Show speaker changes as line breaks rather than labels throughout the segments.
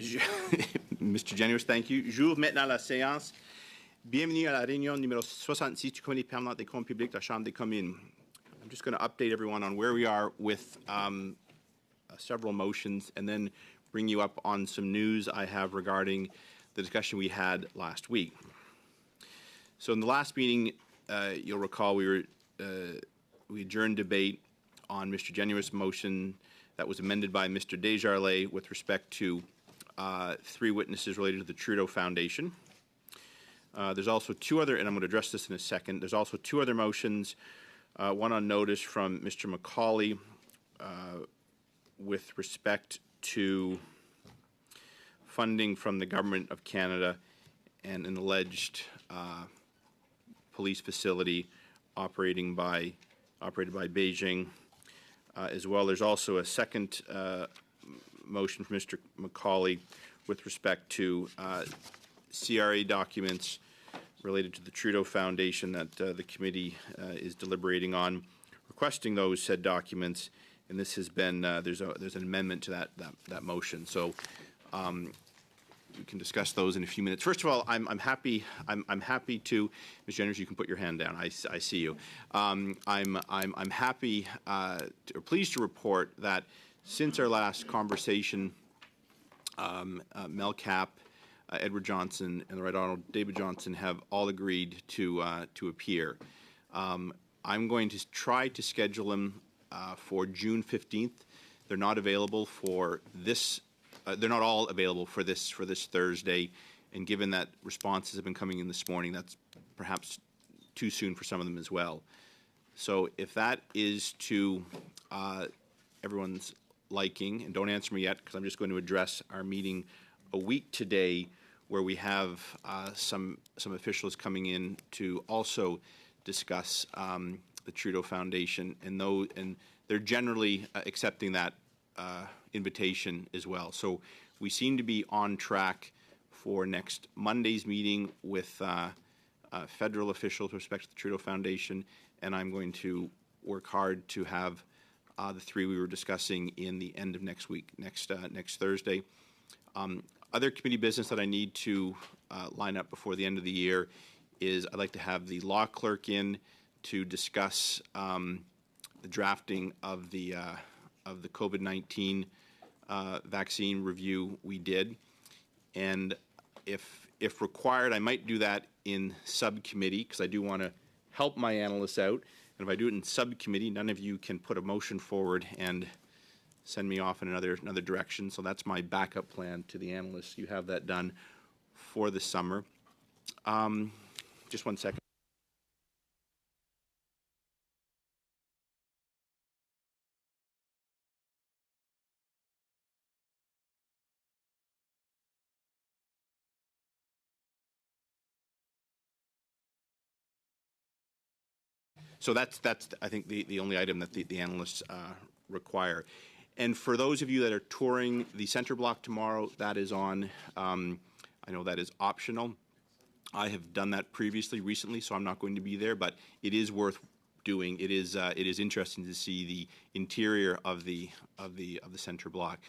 Mr. Generous, thank you. J'ouvre maintenant la séance. Bienvenue à la réunion numéro 66 du Comité permanent des comptes publics de la Chambre des communes. I'm just going to update everyone on where we are with several motions and then bring you up on some news I have regarding the discussion we had last week. So in the last meeting, you'll recall we adjourned debate on Mr. Generous' motion that was amended by Mr. Desjardins with respect to 3 witnesses related to the Trudeau Foundation. There's also 2 other, and I'm going to address this in a second, there's also 2 other motions, one on notice from Mr. Macaulay with respect to funding from the Government of Canada and an alleged police facility operated by Beijing. As well, there's also a second motion from Mr. Macaulay with respect to CRA documents related to the Trudeau Foundation that the committee is deliberating on, requesting those said documents. And this has been there's an amendment to that motion. So we can discuss those in a few minutes. First of all, I'm happy to, Ms. Jenners, you can put your hand down. I see you. I'm happy or pleased to report that since our last conversation, Mel Cap, Edward Johnson, and the Right Honourable David Johnson have all agreed to appear. I'm going to try to schedule them for June 15th. They're not available for this. They're not all available for this Thursday, and given that responses have been coming in this morning, that's perhaps too soon for some of them as well. So if that is to everyone's liking, and don't answer me yet because I'm just going to address our meeting a week today, where we have some officials coming in to also discuss the Trudeau Foundation, and they're generally accepting that invitation as well. So we seem to be on track for next Monday's meeting with federal officials with respect to the Trudeau Foundation, and I'm going to work hard to have the 3 we were discussing in the end of next week, next Thursday. Other committee business that I need to line up before the end of the year is I'd like to have the law clerk in to discuss the drafting of the COVID-19 vaccine review we did, and if required, I might do that in subcommittee because I do want to help my analysts out. And if I do it in subcommittee, none of you can put a motion forward and send me off in another direction. So that's my backup plan to the analysts. You have that done for the summer. Just one second. So that's I think the only item that the analysts require. And for those of you that are touring the center block tomorrow, that is on. I know that is optional. I have done that recently, so I'm not going to be there. But it is worth doing. It is interesting to see the interior of the center block.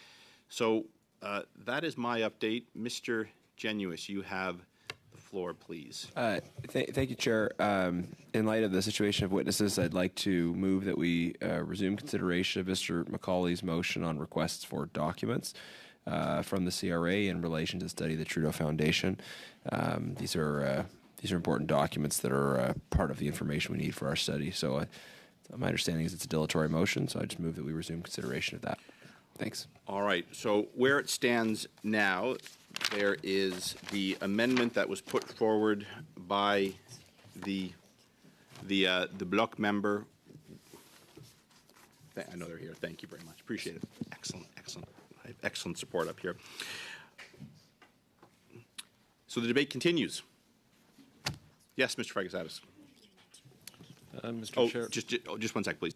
So that is my update, Mr. Generous. You have the floor, please.
Thank you, Chair. In light of the situation of witnesses, I'd like to move that we resume consideration of Mr. Macaulay's motion on requests for documents from the CRA in relation to the study of the Trudeau Foundation. These are important documents that are part of the information we need for our study. So my understanding is it's a dilatory motion, so I just move that we resume consideration of that. Thanks.
All right. So where it stands now, there is the amendment that was put forward by the bloc member. I know they're here. Thank you very much. Appreciate it. Excellent. I have excellent support up here. So the debate continues. Yes, Mr. Fragasatis.
Mr. Chair.
Just one sec, please.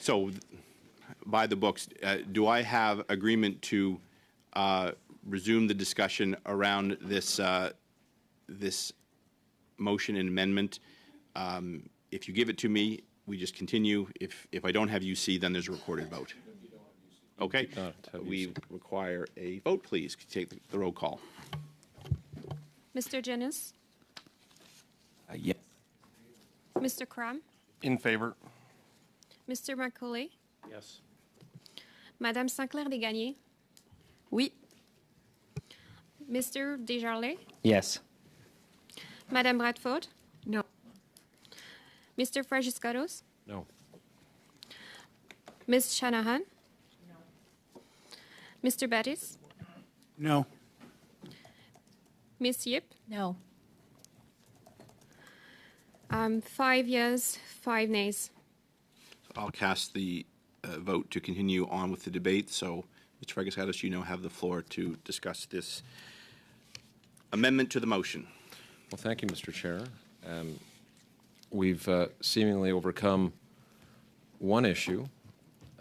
So, by the books, do I have agreement to resume the discussion around this this motion and amendment? If you give it to me, we just continue. If I don't have UC, then there's a recorded vote. Okay. We require a vote, please. Take the roll call.
Mr. Jennings?
Yes.
Mr. Cram?
In favor.
Mr. Macaulay?
Yes.
Madame Sinclair-Desgagnés?
Oui.
Mr. Desjardins?
Yes.
Madame Bradford?
No.
Mr. Fragiscaros?
No.
Ms. Shanahan? No. Mr. Bettis?
No.
Ms. Yip?
No.
5 yes, 5 nays.
I'll cast the vote to continue on with the debate. So, Mr. Fragiscatos, you now have the floor to discuss this amendment to the motion.
Well, thank you, Mr. Chair. We've seemingly overcome one issue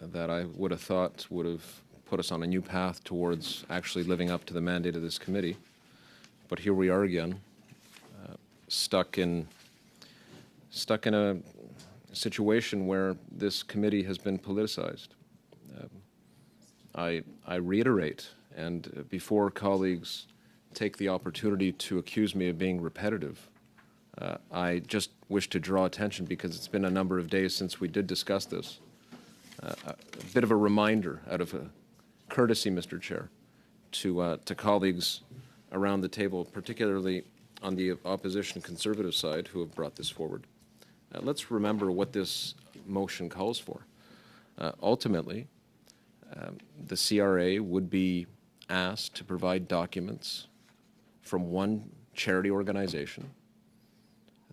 that I would have thought would have put us on a new path towards actually living up to the mandate of this committee. But here we are again, stuck in a situation where this committee has been politicized. I reiterate, and before colleagues take the opportunity to accuse me of being repetitive, I just wish to draw attention, because it's been a number of days since we did discuss this, a bit of a reminder out of a courtesy, Mr. Chair, to colleagues around the table, particularly on the opposition conservative side, who have brought this forward. Let's remember what this motion calls for. Ultimately, the CRA would be asked to provide documents from one charity organization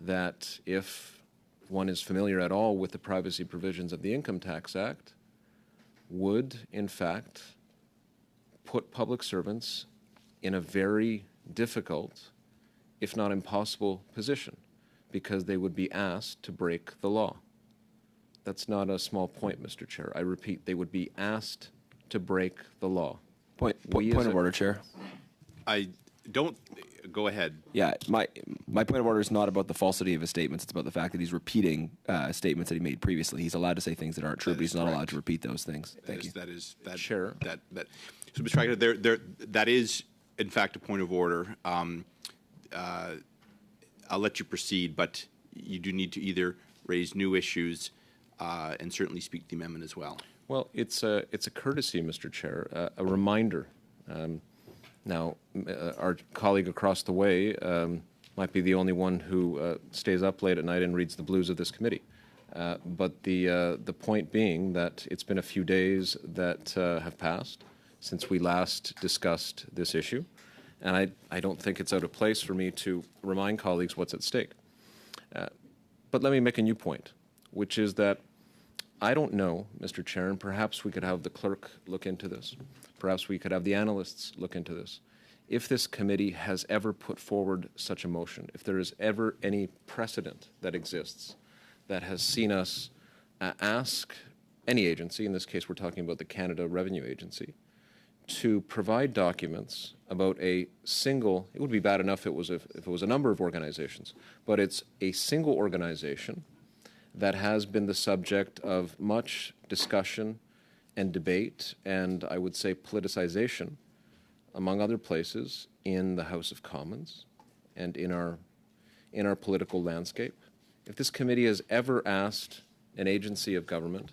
that, if one is familiar at all with the privacy provisions of the Income Tax Act, would, in fact, put public servants in a very difficult, if not impossible, position, because they would be asked to break the law. That's not a small point, Mr. Chair. I repeat, they would be asked to break the law.
Point of order, Chair.
I don't. Go ahead.
Yeah, my point of order is not about the falsity of his statements. It's about the fact that he's repeating statements that he made previously. He's allowed to say things that aren't true, but he's not allowed to repeat those things. Thank you.
Sure. So, Mr. Frager, that is, in fact, a point of order. I'll let you proceed, but you do need to either raise new issues and certainly speak to the amendment as well.
Well, it's a courtesy, Mr. Chair, a reminder. Now, our colleague across the way might be the only one who stays up late at night and reads the blues of this committee. But the point being that it's been a few days that have passed since we last discussed this issue, and I don't think it's out of place for me to remind colleagues what's at stake. But let me make a new point, which is that I don't know, Mr. Chair, and perhaps we could have the clerk look into this. Perhaps we could have the analysts look into this. If this committee has ever put forward such a motion, if there is ever any precedent that exists that has seen us ask any agency, in this case we're talking about the Canada Revenue Agency, to provide documents about a single, it would be bad enough if it was a number of organizations, but it's a single organization that has been the subject of much discussion and debate, and I would say politicization, among other places, in the House of Commons and in our political landscape. If this committee has ever asked an agency of government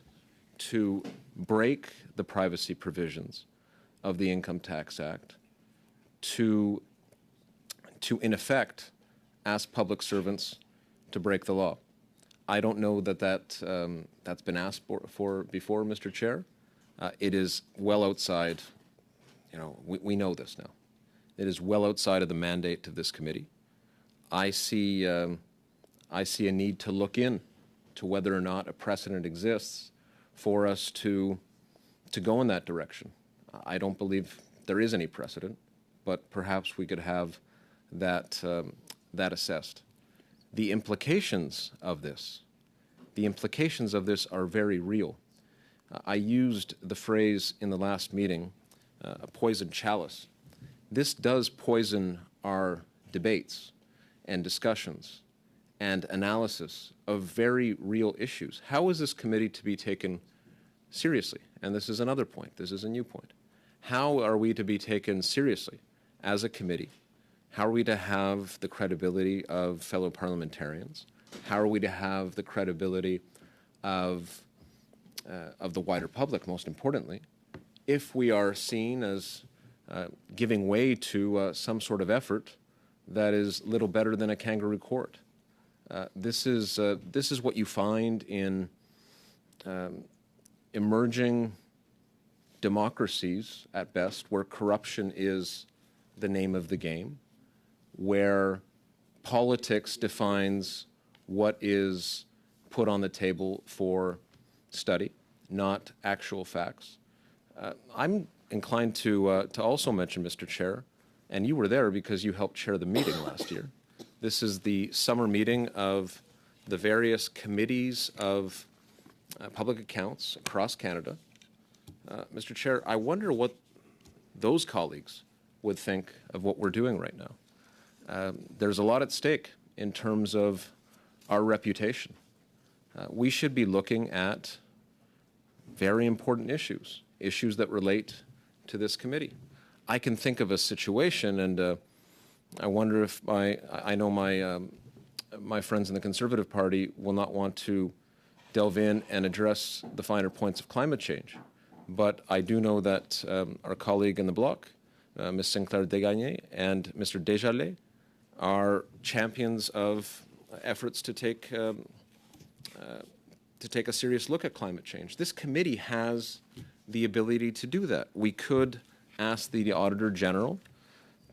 to break the privacy provisions of the Income Tax Act, to in effect ask public servants to break the law, I don't know that's been asked for before, Mr. Chair. It is well outside, we know this now. It is well outside of the mandate of this committee. I see a need to look in to whether or not a precedent exists for us to go in that direction. I don't believe there is any precedent, but perhaps we could have that assessed. The implications of this are very real, I used the phrase in the last meeting, a poisoned chalice. This does poison our debates and discussions and analysis of very real issues. How is this committee to be taken seriously? And this is another point. This is a new point. How are we to be taken seriously as a committee? How are we to have the credibility of fellow parliamentarians? How are we to have the credibility of the wider public, most importantly, if we are seen as giving way to some sort of effort that is little better than a kangaroo court? This is what you find in emerging democracies at best, where corruption is the name of the game, where politics defines what is put on the table for study, not actual facts. I'm inclined to also mention, Mr. Chair, and you were there because you helped chair the meeting last year. This is the summer meeting of the various committees of public accounts across Canada. Mr. Chair, I wonder what those colleagues would think of what we're doing right now. There's a lot at stake in terms of our reputation. We should be looking at very important issues, issues that relate to this committee. I can think of a situation, and I wonder if I know my friends in the Conservative Party will not want to delve in and address the finer points of climate change. But I do know that our colleague in the Bloc, Ms. Sinclair Desgagnés, and Mr. Desjardins are champions of efforts to take a serious look at climate change. This committee has the ability to do that. We could ask the Auditor General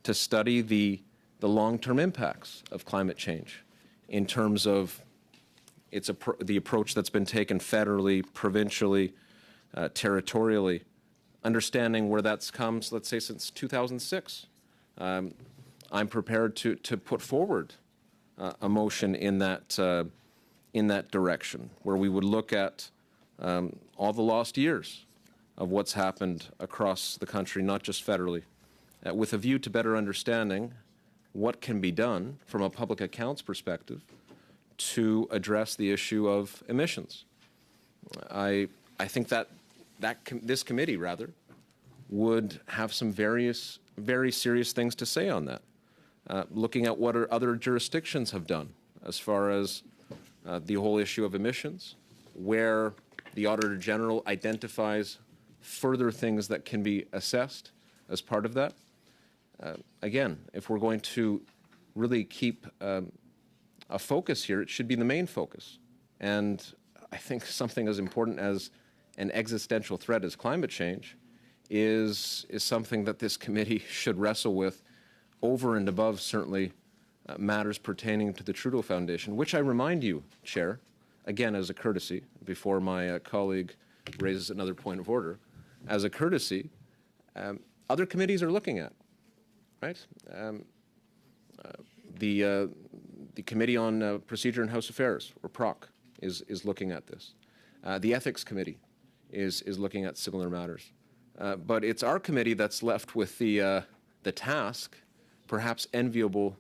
to study the long-term impacts of climate change in terms of the approach that's been taken federally, provincially, territorially, understanding where that's come, let's say, since 2006. I'm prepared to put forward a motion in that direction, where we would look at all the lost years of what's happened across the country, not just federally, with a view to better understanding what can be done from a public accounts perspective to address the issue of emissions. I think that this committee, rather, would have some very serious things to say on that, looking at what other jurisdictions have done as far as the whole issue of emissions, where the Auditor General identifies further things that can be assessed as part of that. Again, if we're going to really keep a focus here, it should be the main focus. And I think something as important as an existential threat as climate change is something that this committee should wrestle with over and above, certainly, matters pertaining to the Trudeau Foundation, which I remind you, Chair, again as a courtesy, before my colleague raises another point of order, as a courtesy, other committees are looking at, right? The Committee on Procedure and House Affairs, or PROC, is looking at this. The Ethics Committee is looking at similar matters. But it's our committee that's left with the task, perhaps enviable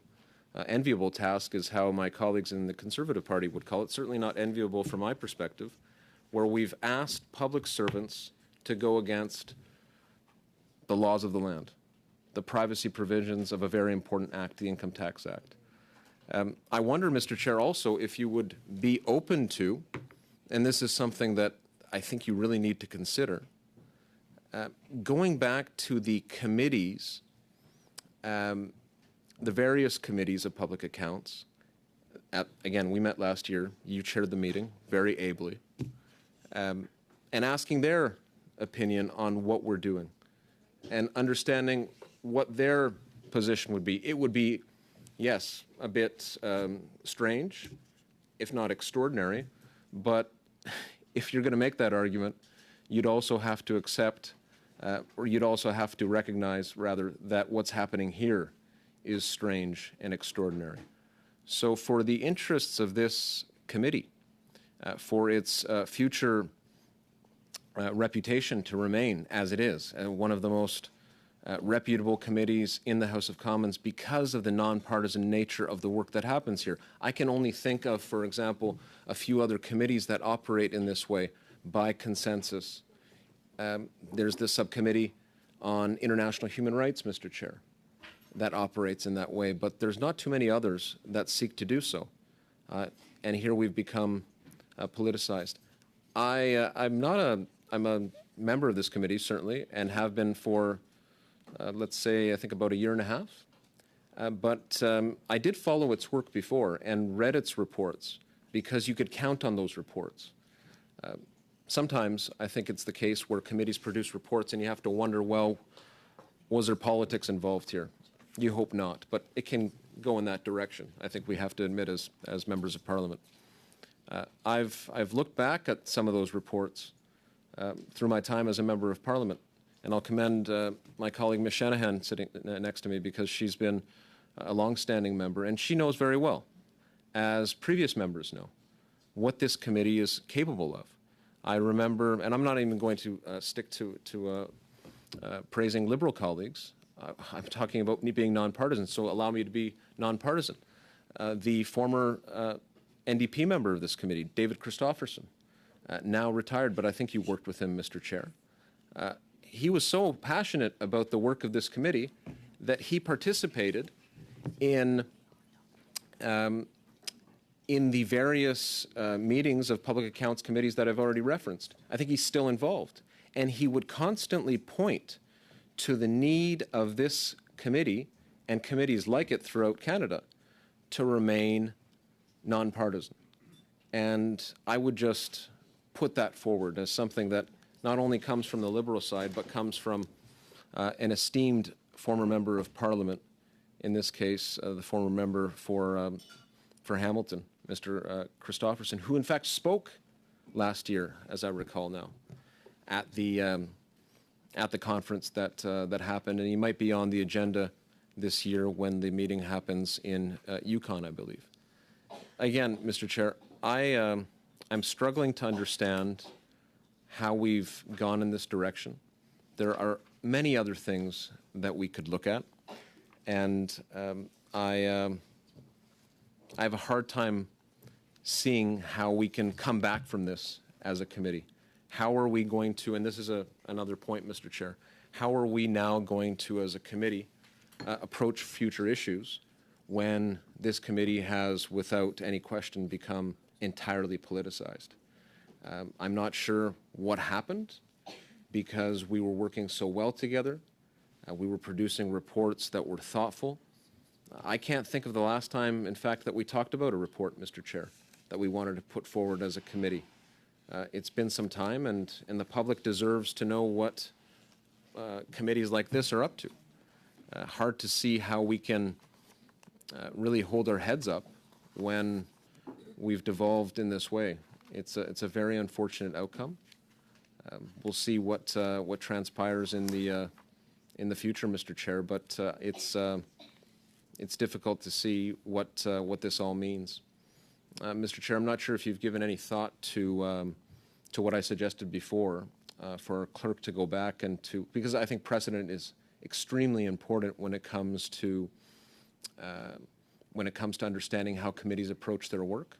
task is how my colleagues in the Conservative Party would call it, certainly not enviable from my perspective, where we've asked public servants to go against the laws of the land, the privacy provisions of a very important act, the Income Tax Act. I wonder, Mr. Chair, also if you would be open to, and this is something that I think you really need to consider, going back to the committees, the various committees of public accounts. Again, we met last year. You chaired the meeting very ably, and asking their opinion on what we're doing and understanding what their position would be. It would be, yes, a bit strange, if not extraordinary, but if you're going to make that argument, you'd also have to accept, or you'd also have to recognize, rather, that what's happening here is strange and extraordinary. So for the interests of this committee, for its future reputation to remain as it is, one of the most reputable committees in the House of Commons because of the nonpartisan nature of the work that happens here. I can only think of, for example, a few other committees that operate in this way by consensus. There's the subcommittee on international human rights, Mr. Chair, that operates in that way, but there's not too many others that seek to do so. And here we've become politicized. I'm a member of this committee, certainly, and have been for, let's say, I think about a year and a half. But I did follow its work before and read its reports because you could count on those reports. Sometimes I think it's the case where committees produce reports and you have to wonder, well, was there politics involved here? You hope not, but it can go in that direction. I think we have to admit as members of Parliament. I've looked back at some of those reports through my time as a member of Parliament, and I'll commend my colleague Ms. Shanahan sitting next to me because she's been a long-standing member, and she knows very well, as previous members know, what this committee is capable of. I remember, and I'm not even going to stick to praising Liberal colleagues. I'm talking about being nonpartisan, so allow me to be nonpartisan. The former NDP member of this committee, David Christopherson, now retired, but I think you worked with him, Mr. Chair. He was so passionate about the work of this committee that he participated in the various meetings of public accounts committees that I've already referenced. I think he's still involved. And he would constantly point to the need of this committee and committees like it throughout Canada to remain nonpartisan. And I would just put that forward as something that not only comes from the Liberal side, but comes from an esteemed former member of Parliament, in this case, the former member for Hamilton, Mr. Christopherson, who in fact spoke last year, as I recall now, at the conference that happened, and he might be on the agenda this year when the meeting happens in Yukon, I believe. Again, Mr. Chair, I'm struggling to understand how we've gone in this direction. There are many other things that we could look at, and I have a hard time seeing how we can come back from this as a committee. How are we going to, and this is another point, Mr. Chair, how are we now going to, as a committee, approach future issues when this committee has, without any question, become entirely politicized? I'm not sure what happened because we were working so well together. We were producing reports that were thoughtful. I can't think of the last time, in fact, that we talked about a report, Mr. Chair, that we wanted to put forward as a committee. It's been some time, and the public deserves to know what committees like this are up to. Hard to see how we can really hold our heads up when we've devolved in this way. It's a very unfortunate outcome. We'll see what transpires in the future, Mr. Chair, but it's difficult to see what this all means. Mr. Chair, I'm not sure if you've given any thought to what I suggested before for a clerk to go back and because I think precedent is extremely important when it comes to understanding how committees approach their work.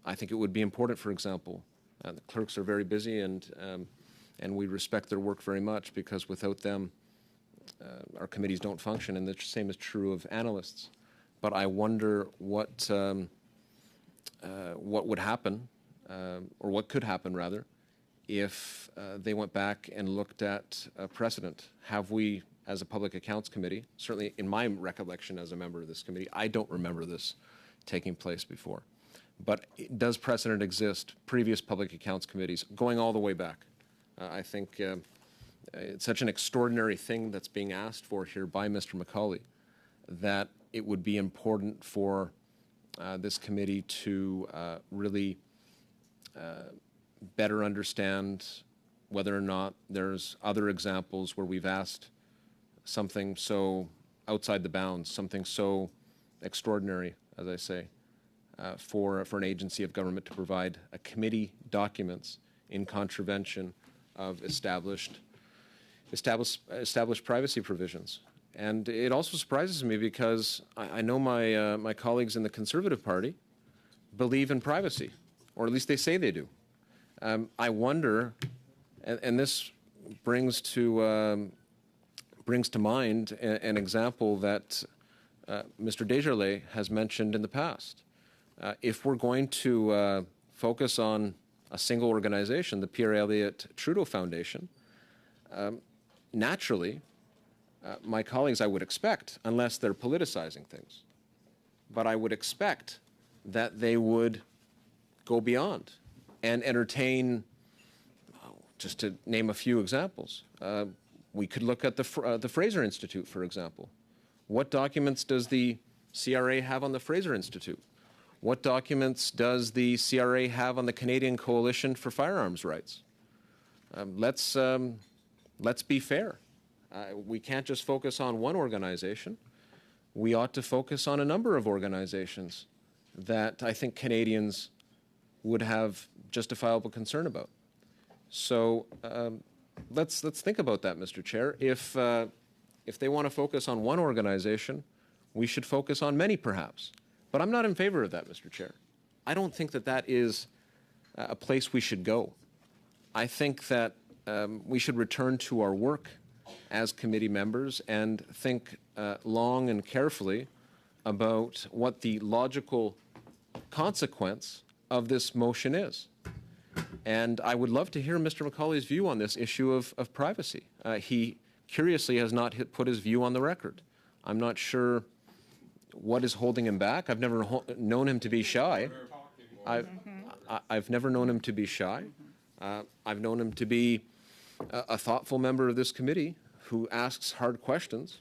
I think it would be important, for example, the clerks are very busy and we respect their work very much because without them, our committees don't function, and the same is true of analysts. But I wonder what would happen, or what could happen rather, if they went back and looked at precedent. Have we, as a Public Accounts Committee, certainly in my recollection as a member of this committee, I don't remember this taking place before. But does precedent exist? Previous Public Accounts Committees, going all the way back. I think it's such an extraordinary thing that's being asked for here by Mr. Macaulay that it would be important for this committee to really better understand whether or not there's other examples where we've asked something so outside the bounds, something so extraordinary, as I say, for an agency of government to provide a committee documents in contravention of established privacy provisions. And it also surprises me because I know my colleagues in the Conservative Party believe in privacy, or at least they say they do. I wonder, and this brings to mind an example that Mr. Desjardins has mentioned in the past. If we're going to focus on a single organization, the Pierre Elliott Trudeau Foundation, naturally, my colleagues, I would expect, unless they're politicizing things, but I would expect that they would go beyond and entertain, just to name a few examples. We could look at the Fraser Institute, for example. What documents does the CRA have on the Fraser Institute? What documents does the CRA have on the Canadian Coalition for Firearms Rights? Let's be fair. We can't just focus on one organization. We ought to focus on a number of organizations that I think Canadians would have justifiable concern about. So let's think about that, Mr. Chair. If they want to focus on one organization, we should focus on many, perhaps. But I'm not in favor of that, Mr. Chair. I don't think that that is a place we should go. I think that we should return to our work as committee members and think long and carefully about what the logical consequence of this motion is. And I would love to hear Mr. McCauley's view on this issue of privacy. He curiously has not put his view on the record. I'm not sure what is holding him back. I've never known him to be shy. I've never known him to be shy. I've known him to be a thoughtful member of this committee who asks hard questions,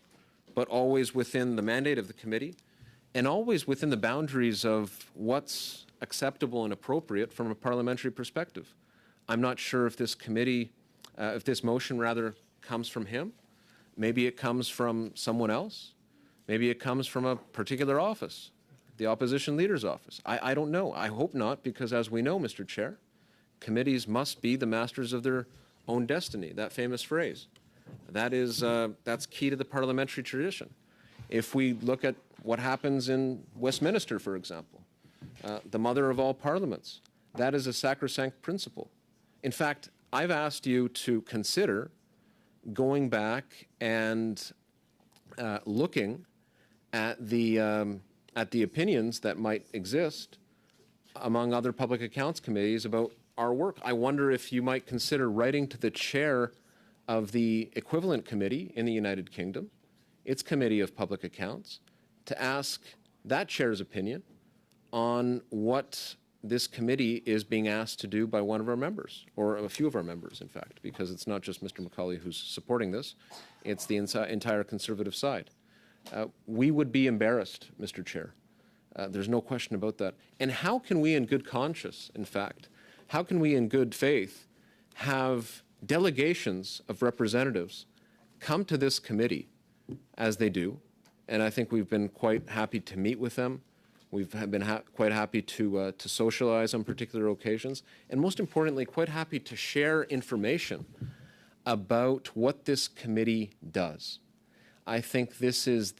but always within the mandate of the committee and always within the boundaries of what's acceptable and appropriate from a parliamentary perspective. I'm not sure if this committee, if this motion rather comes from him. Maybe it comes from someone else. Maybe it comes from a particular office, the opposition leader's office. I don't know. I hope not, because as we know, Mr. Chair, committees must be the masters of their own destiny, that famous phrase. That's key to the parliamentary tradition. If we look at what happens in Westminster, for example, the mother of all parliaments, that is a sacrosanct principle. In fact, I've asked you to consider going back and looking at the opinions that might exist among other public accounts committees about our work. I wonder if you might consider writing to the chair of the equivalent committee in the United Kingdom, its Committee of Public Accounts, to ask that chair's opinion on what this committee is being asked to do by one of our members, or a few of our members, in fact, because it's not just Mr. McCauley who's supporting this, it's the entire Conservative side. We would be embarrassed, Mr. Chair. There's no question about that. And how can we in good conscience, in fact, how can we in good faith have delegations of representatives come to this committee as they do? And I think we've been quite happy to meet with them. We've been quite happy to socialize on particular occasions, and most importantly, quite happy to share information about what this committee does. I think this is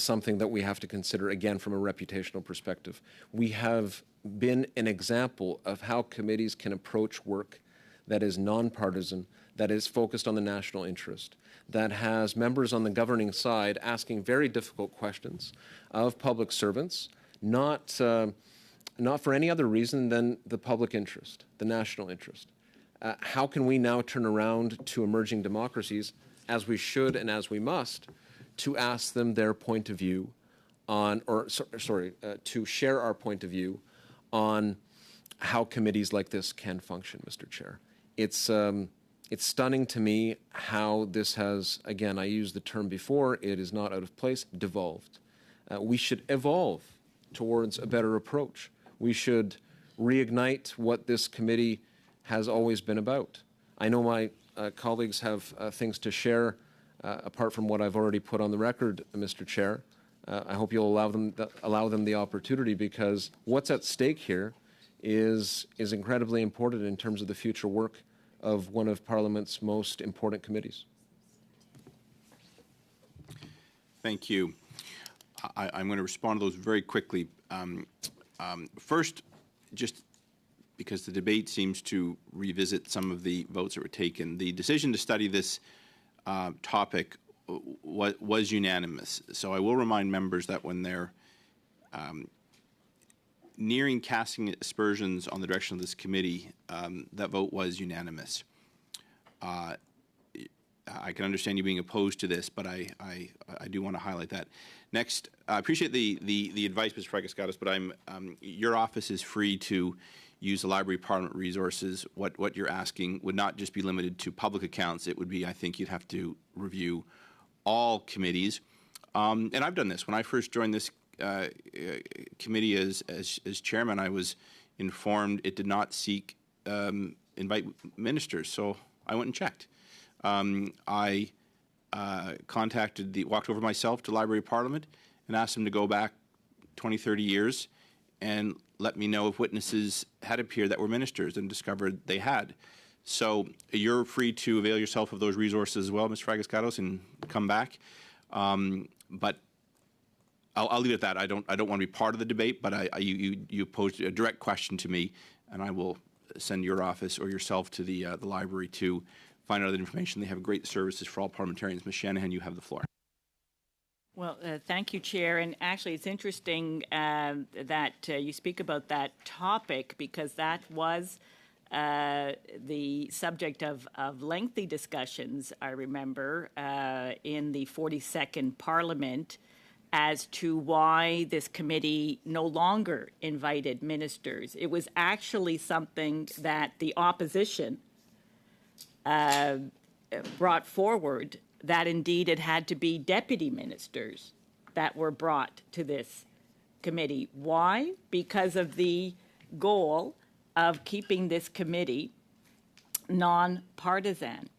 something that we have to consider, again, from a reputational perspective. We have been an example of how committees can approach work that is nonpartisan, that is focused on the national interest, that has members on the governing side asking very difficult questions of public servants, not for any other reason than the public interest, the national interest. How can we now turn around to emerging democracies, as we should and as we must, to ask them their point of view on, to share our point of view on how committees like this can function, Mr. Chair. It's stunning to me how this has, again, I used the term before, it is not out of place, devolved. We should evolve towards a better approach. We should reignite what this committee has always been about. I know my colleagues have things to share apart from what I've already put on the record, Mr. Chair. I hope you'll allow them the opportunity, because what's at stake here is incredibly important in terms of the future work of one of Parliament's most important committees.
Thank you. I'm going to respond to those very quickly. First, just because the debate seems to revisit some of the votes that were taken, the decision to study this topic was unanimous. So I will remind members that when they're nearing casting aspersions on the direction of this committee, that vote was unanimous. I can understand you being opposed to this, but I do want to highlight that. Next, I appreciate the advice, Mr. Fragaskatos, but your office is free to use the Library of Parliament resources. What you're asking would not just be limited to public accounts. It would be, I think, you'd have to review all committees. And I've done this. When I first joined this committee as chairman, I was informed it did not seek invite ministers, so I went and checked. I walked over myself to Library of Parliament and asked them to go back 20, 30 years and let me know if witnesses had appeared that were ministers, and discovered they had. So you're free to avail yourself of those resources as well, Mr. Fragaskatos, and come back. But I'll leave it at that. I don't want to be part of the debate, but you posed a direct question to me, and I will send your office or yourself to the library to find out that information. They have great services for all parliamentarians. Ms. Shanahan, you have the floor.
Well, thank you, Chair. And actually, it's interesting that you speak about that topic, because that was the subject of lengthy discussions, I remember, in the 42nd Parliament as to why this committee no longer invited ministers. It was actually something that the opposition brought forward, that indeed it had to be deputy ministers that were brought to this committee. Why? Because of the goal of keeping this committee non-partisan,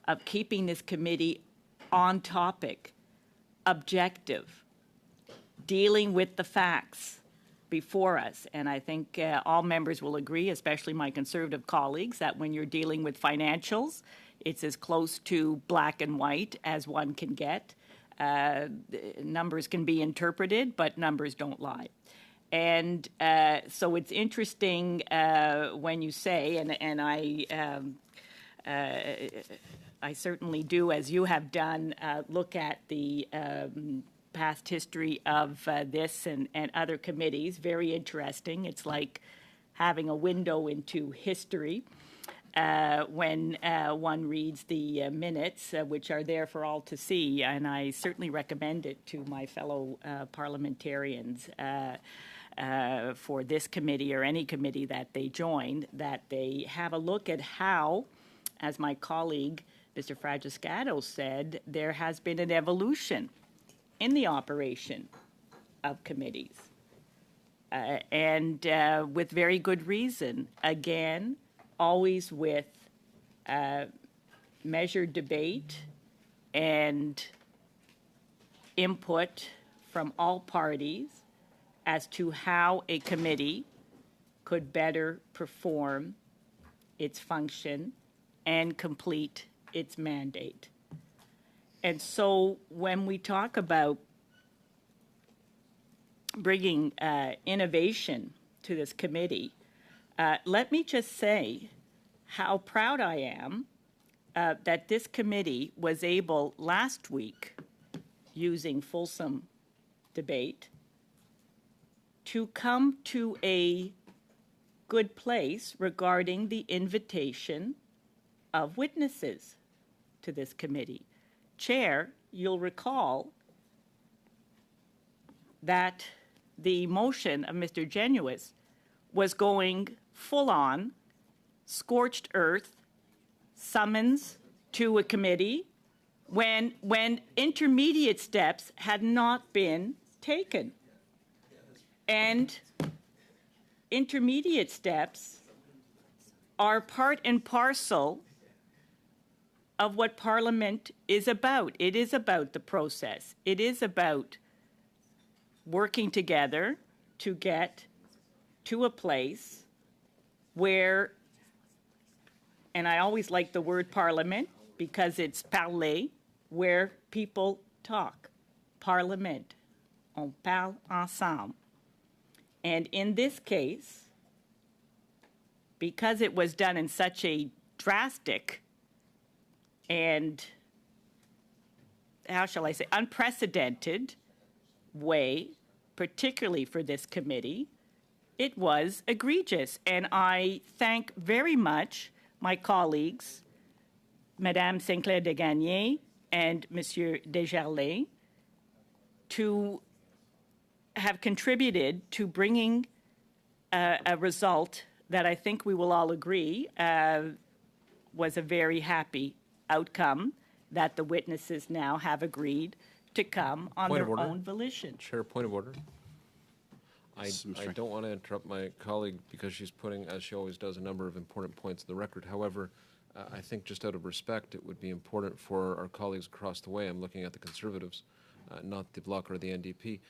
of keeping this committee on topic, objective, dealing with the facts before us. And I think all members will agree, especially my Conservative colleagues, that when you're dealing with financials, it's as close to black and white as one can get. Numbers can be interpreted, but numbers don't lie. And so it's interesting when you say, and I certainly do, as you have done, look at the past history of this and other committees. Very interesting. It's like having a window into history when one reads the minutes, which are there for all to see. And I certainly recommend it to my fellow parliamentarians for this committee or any committee that they join, that they have a look at how, as my colleague, Mr. Fragaskatos, said, there has been an evolution in the operation of committees. And with very good reason. Again, always with measured debate and input from all parties as to how a committee could better perform its function and complete its mandate. And so when we talk about bringing innovation to this committee, let me just say how proud I am that this committee was able last week, using fulsome debate, to come to a good place regarding the invitation of witnesses to this committee. Chair, you'll recall that the motion of Mr. Genuis was going full-on, scorched earth, summons to a committee when intermediate steps had not been taken. And intermediate steps are part and parcel of what Parliament is about. It is about the process. It is about working together to get to a place where, and I always like the word parliament because it's parler, where people talk. Parlement. On parle ensemble. And in this case, because it was done in such a drastic and, how shall I say, unprecedented way, particularly for this committee, it was egregious. And I thank very much my colleagues, Madame Sinclair de Gagné and Monsieur Desjardins, to have contributed to bringing a result that I think we will all agree was a very happy outcome, that the witnesses now have agreed to come on
Point of
their
order.
own volition.
Chair, point of order. I
Mr.
don't want to interrupt my colleague because she's putting, as she always does, a number of important points in the record. However, I think just out of respect, it would be important for our colleagues across the way, I'm looking at the Conservatives, not the Bloc or the NDP,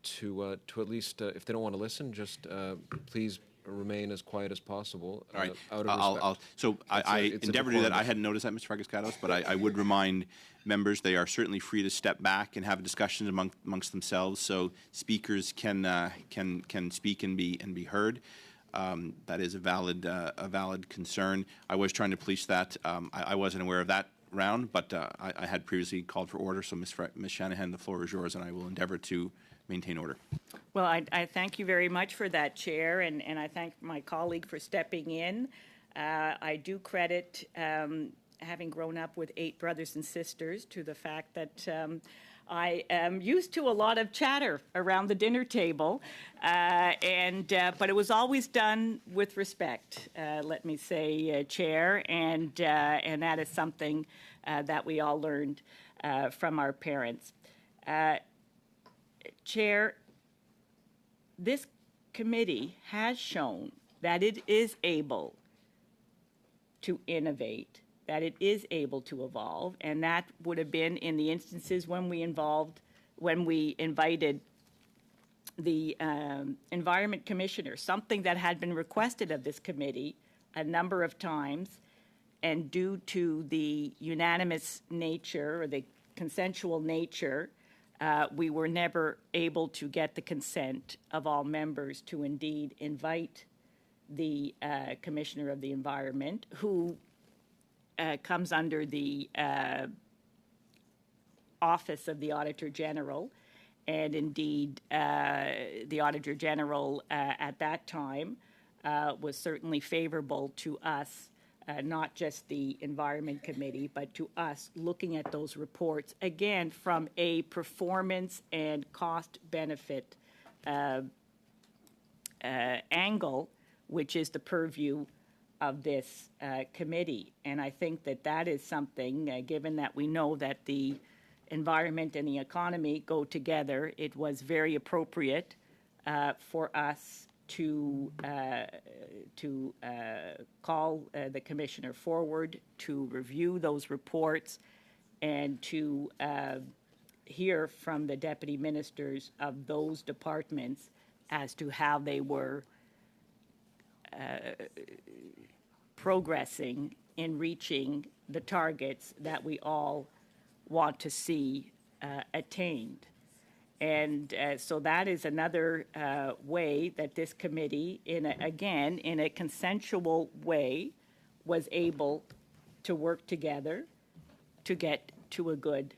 to at least, if they don't want to listen, just please remain as quiet as possible.
All right.
Out of respect.
I
it's a
endeavor to do that.
decorum
I hadn't noticed that, Mr. Fragaskatos, but I would remind members they are certainly free to step back and have discussions amongst themselves, so speakers can speak and be heard. That is a valid concern. I was trying to police that. I wasn't aware of that round, but I had previously called for order. So, Ms. Shanahan, the floor is yours, and I will endeavor to maintain order.
Well, I thank you very much for that, Chair, and I thank my colleague for stepping in. I do credit having grown up with 8 brothers and sisters to the fact that I am used to a lot of chatter around the dinner table, but it was always done with respect, let me say, Chair, and that is something that we all learned from our parents. Chair, this committee has shown that it is able to innovate, that it is able to evolve, and that would have been in the instances when we invited the Environment Commissioner, something that had been requested of this committee a number of times, and due to the unanimous nature or the consensual nature, we were never able to get the consent of all members to indeed invite the Commissioner of the Environment, who comes under the Office of the Auditor General. And indeed, the Auditor General at that time was certainly favorable to us, not just the Environment Committee, but to us looking at those reports, again, from a performance and cost-benefit angle, which is the purview of this committee. And I think that that is something, given that we know that the environment and the economy go together, it was very appropriate for us to call the commissioner forward to review those reports and to hear from the deputy ministers of those departments as to how they were progressing in reaching the targets that we all want to see attained. And so that is another way that this committee, in a consensual way, was able to work together to get to a good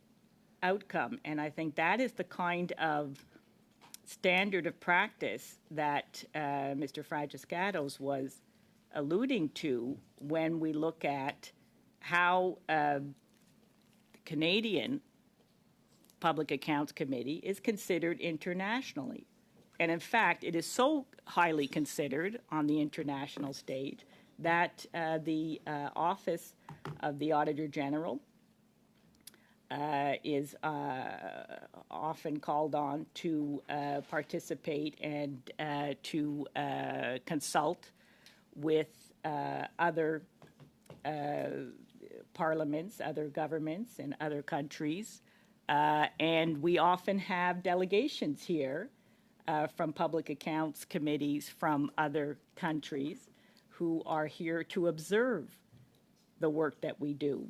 outcome. And I think that is the kind of standard of practice that Mr. Fragaskatos was alluding to when we look at how the Canadian Public Accounts Committee is considered internationally. And in fact, it is so highly considered on the international stage that the Office of the Auditor General is often called on to participate and to consult with other parliaments, other governments, and other countries. And we often have delegations here from public accounts committees from other countries. who are here to observe the work that we do.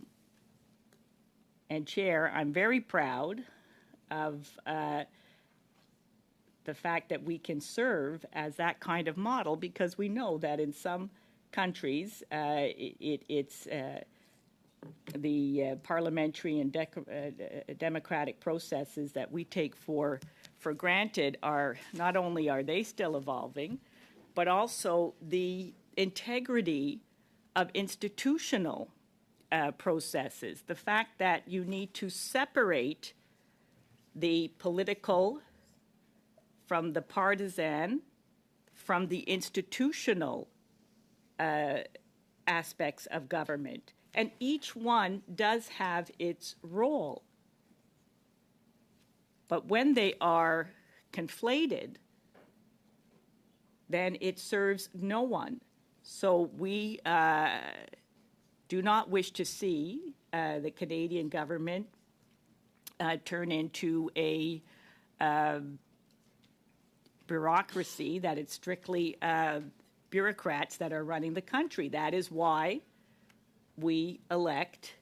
And Chair, I'm very proud of the fact that we can serve as that kind of model, because we know that in some countries it's the parliamentary and democratic processes that we take for granted are not only are they still evolving, but also the integrity of institutional processes. The fact that you need to separate the political from the partisan, from the institutional aspects of government. And each one does have its role. But when they are conflated, then it serves no one. So we do not wish to see the Canadian government turn into a bureaucracy that it's strictly bureaucrats that are running the country. That is why we elect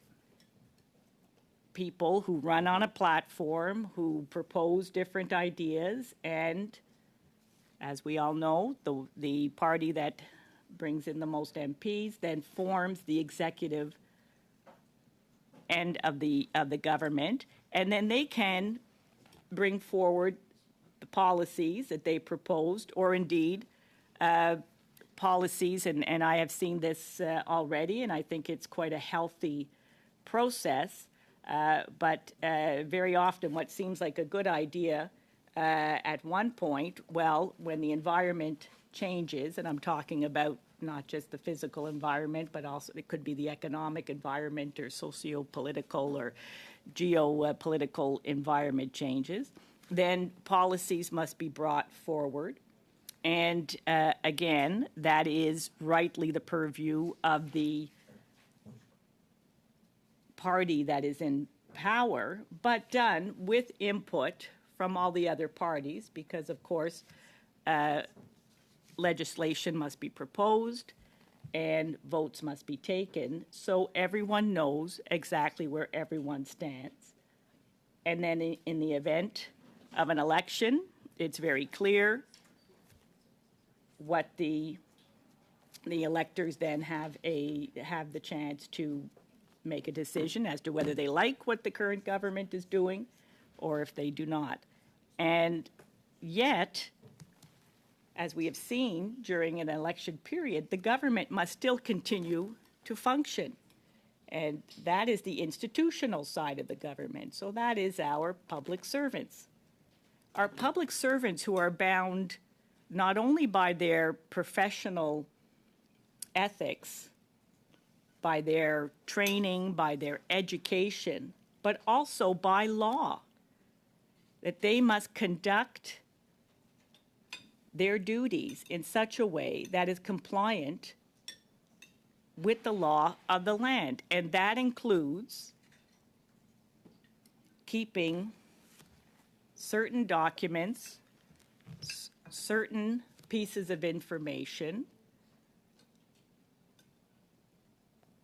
people who run on a platform, who propose different ideas, and as we all know, the party that brings in the most MPs then forms the executive end of the government, and then they can bring forward the policies that they proposed, or indeed policies, and I have seen this already, and I think it's quite a healthy process, but very often what seems like a good idea at one point, well, when the environment changes, and I'm talking about not just the physical environment, but also it could be the economic environment or socio-political or geopolitical environment changes, then policies must be brought forward. And again, that is rightly the purview of the party that is in power, but done with input from all the other parties, because of course legislation must be proposed and votes must be taken, so everyone knows exactly where everyone stands. And then in the event of an election, it's very clear what the electors then have the chance to make a decision as to whether they like what the current government is doing or if they do not. And yet, as we have seen during an election period, the government must still continue to function. And that is the institutional side of the government. So that is our public servants. Our public servants who are bound not only by their professional ethics, by their training, by their education, but also by law, that they must conduct their duties in such a way that is compliant with the law of the land. And that includes keeping certain documents, certain pieces of information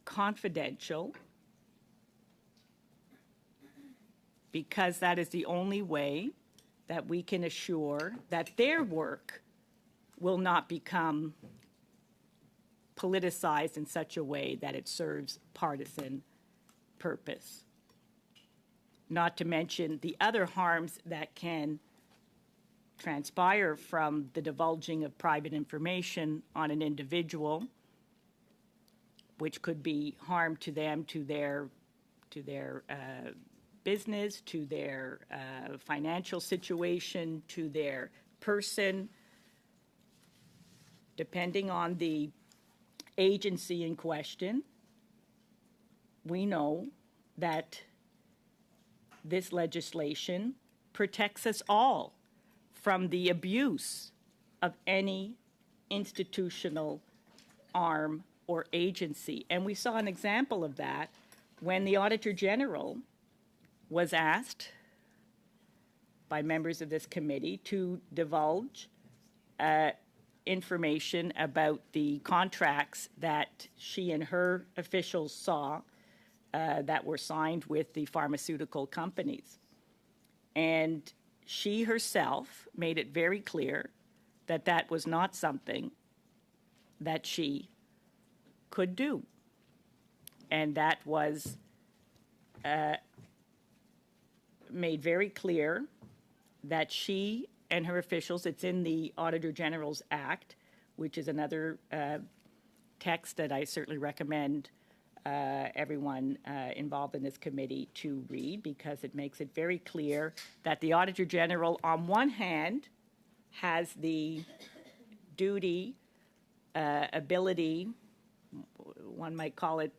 confidential, because that is the only way that we can assure that their work will not become politicized in such a way that it serves partisan purpose. Not to mention the other harms that can transpire from the divulging of private information on an individual, which could be harm to them, to their business, to their financial situation, to their person, depending on the agency in question. We know that this legislation protects us all from the abuse of any institutional arm or agency. And we saw an example of that when the Auditor General was asked by members of this committee to divulge information about the contracts that she and her officials saw that were signed with the pharmaceutical companies. And she herself made it very clear that that was not something that she could do. And that was made very clear that she and her officials, it's in the Auditor General's Act, which is another text that I certainly recommend everyone involved in this committee to read, because it makes it very clear that the Auditor General, on one hand, has the duty, ability, one might call it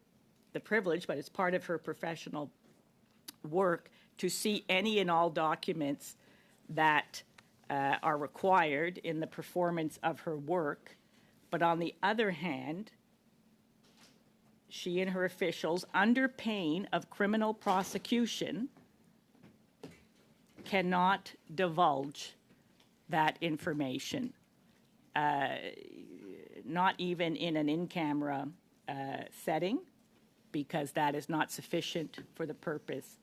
the privilege, but it's part of her professional work to see any and all documents that are required in the performance of her work. But on the other hand, she and her officials, under pain of criminal prosecution, cannot divulge that information, not even in an in-camera setting, because that is not sufficient for the purpose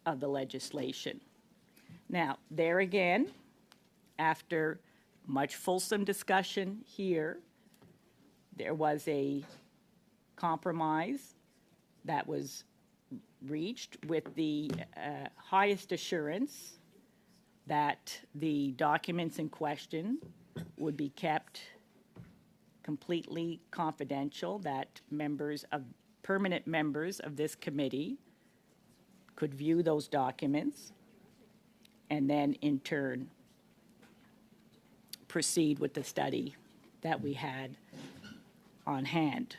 of the legislation. Now, there again, after much fulsome discussion here, there was a compromise that was reached with the highest assurance that the documents in question would be kept completely confidential, that permanent members of this committee could view those documents and then in turn proceed with the study that we had on hand.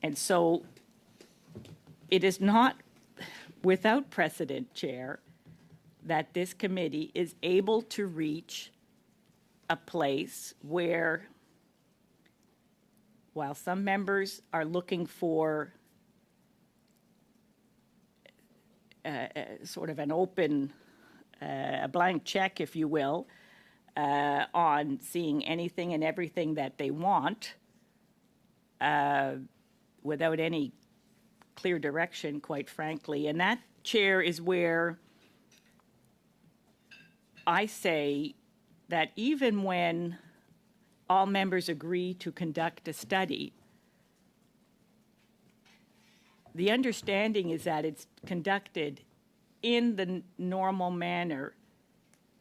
And so it is not without precedent, Chair, that this committee is able to reach a place where, while some members are looking for sort of an open, a blank check, if you will, on seeing anything and everything that they want, without any clear direction, quite frankly. And that, Chair, is where I say that even when all members agree to conduct a study, the understanding is that it's conducted in the normal manner,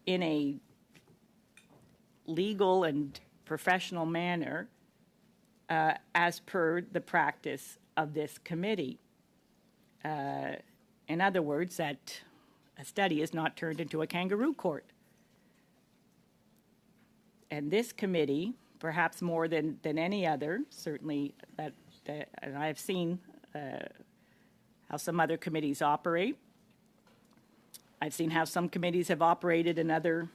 in a legal and professional manner, as per the practice of this committee. In other words, that a study is not turned into a kangaroo court. And this committee, perhaps more than any other, certainly and I've seen how some other committees operate. I've seen how some committees have operated in other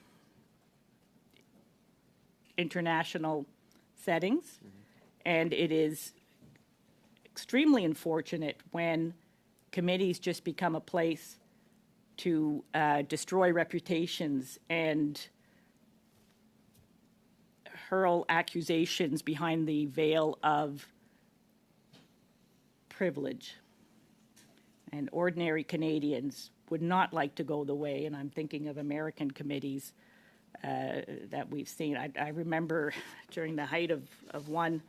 international settings. Mm-hmm. And it is extremely unfortunate when committees just become a place to destroy reputations and hurl accusations behind the veil of privilege. And ordinary Canadians would not like to go the way, and I'm thinking of American committees that we've seen. I remember during the height of one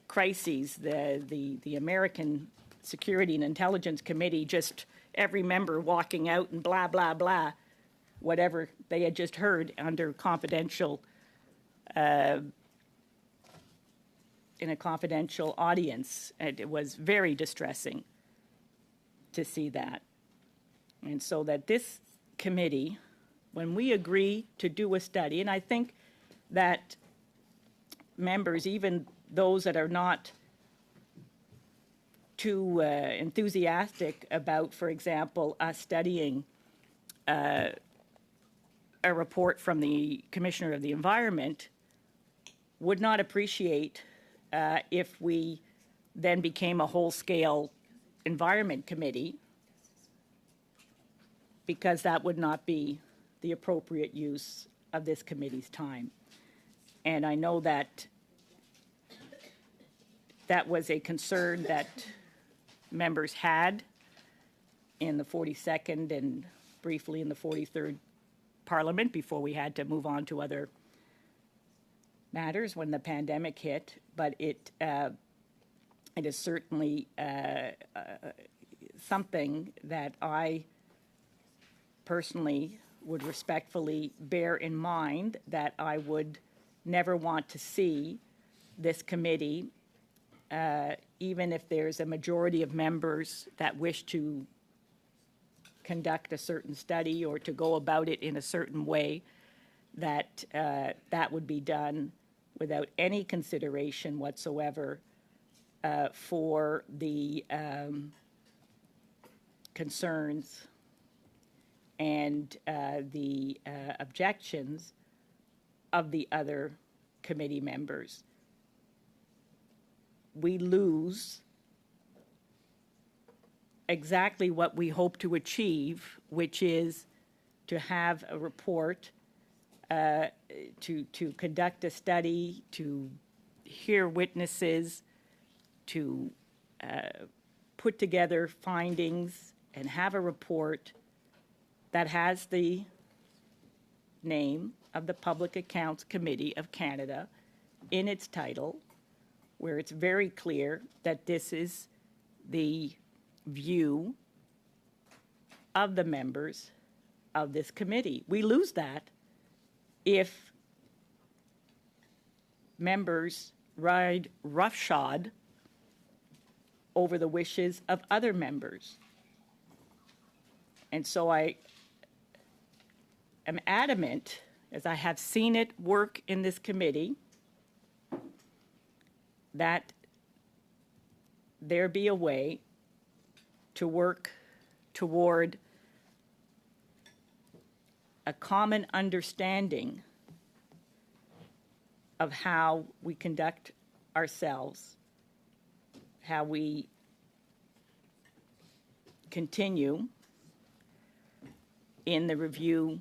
crises, the American Security and Intelligence Committee, just every member walking out and blah, blah, blah, whatever they had just heard under confidential, in a confidential audience. And it was very distressing to see that. And so that this committee, when we agree to do a study, and I think that members, even those that are not too enthusiastic about, for example, us studying a report from the Commissioner of the Environment, would not appreciate if we then became a whole-scale Environment Committee, because that would not be the appropriate use of this committee's time. And I know that that was a concern that members had in the 42nd and briefly in the 43rd Parliament before we had to move on to other matters when the pandemic hit. But it is certainly something that I personally would respectfully bear in mind, that I would never want to see this committee, even if there's a majority of members that wish to conduct a certain study or to go about it in a certain way, that that would be done without any consideration whatsoever for the concerns and the objections of the other committee members. We lose exactly what we hope to achieve, which is to have a report, to conduct a study, to hear witnesses, to put together findings and have a report that has the name of the Public Accounts Committee of Canada in its title, where it's very clear that this is the view of the members of this committee. We lose that if members ride roughshod over the wishes of other members. And so I am adamant, as I have seen it work in this committee, that there be a way to work toward a common understanding of how we conduct ourselves, how we continue in the review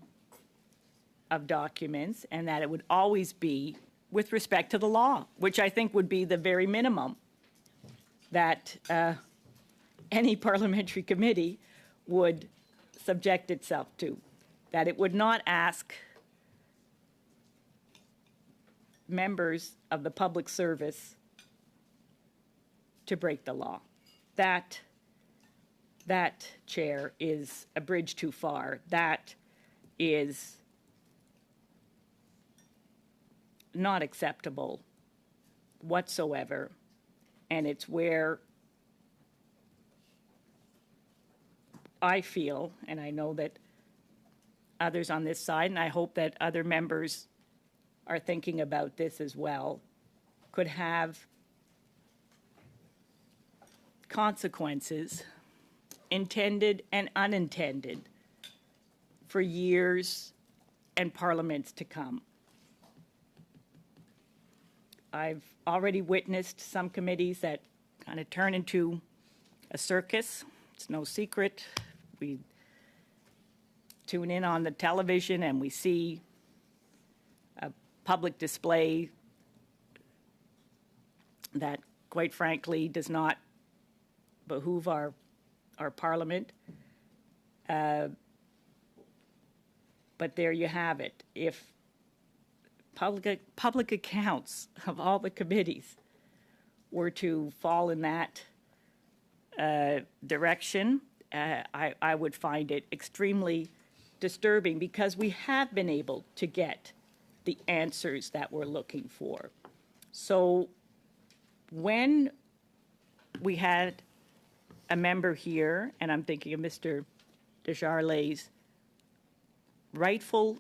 of documents, and that it would always be with respect to the law, which I think would be the very minimum that any parliamentary committee would subject itself to, that it would not ask members of the public service to break the law. That, Chair, is a bridge too far. That is not acceptable whatsoever, and it's where I feel, and I know that others on this side, and I hope that other members are thinking about this as well, could have consequences, intended and unintended, for years and parliaments to come. I've already witnessed some committees that kind of turn into a circus. It's no secret. We tune in on the television and we see a public display that, quite frankly, does not behoove our parliament. But there you have it. If public accounts of all the committees were to fall in that direction, I would find it extremely disturbing, because we have been able to get the answers that we're looking for. So when we had a member here, and I'm thinking of Mr. Desjardins' rightful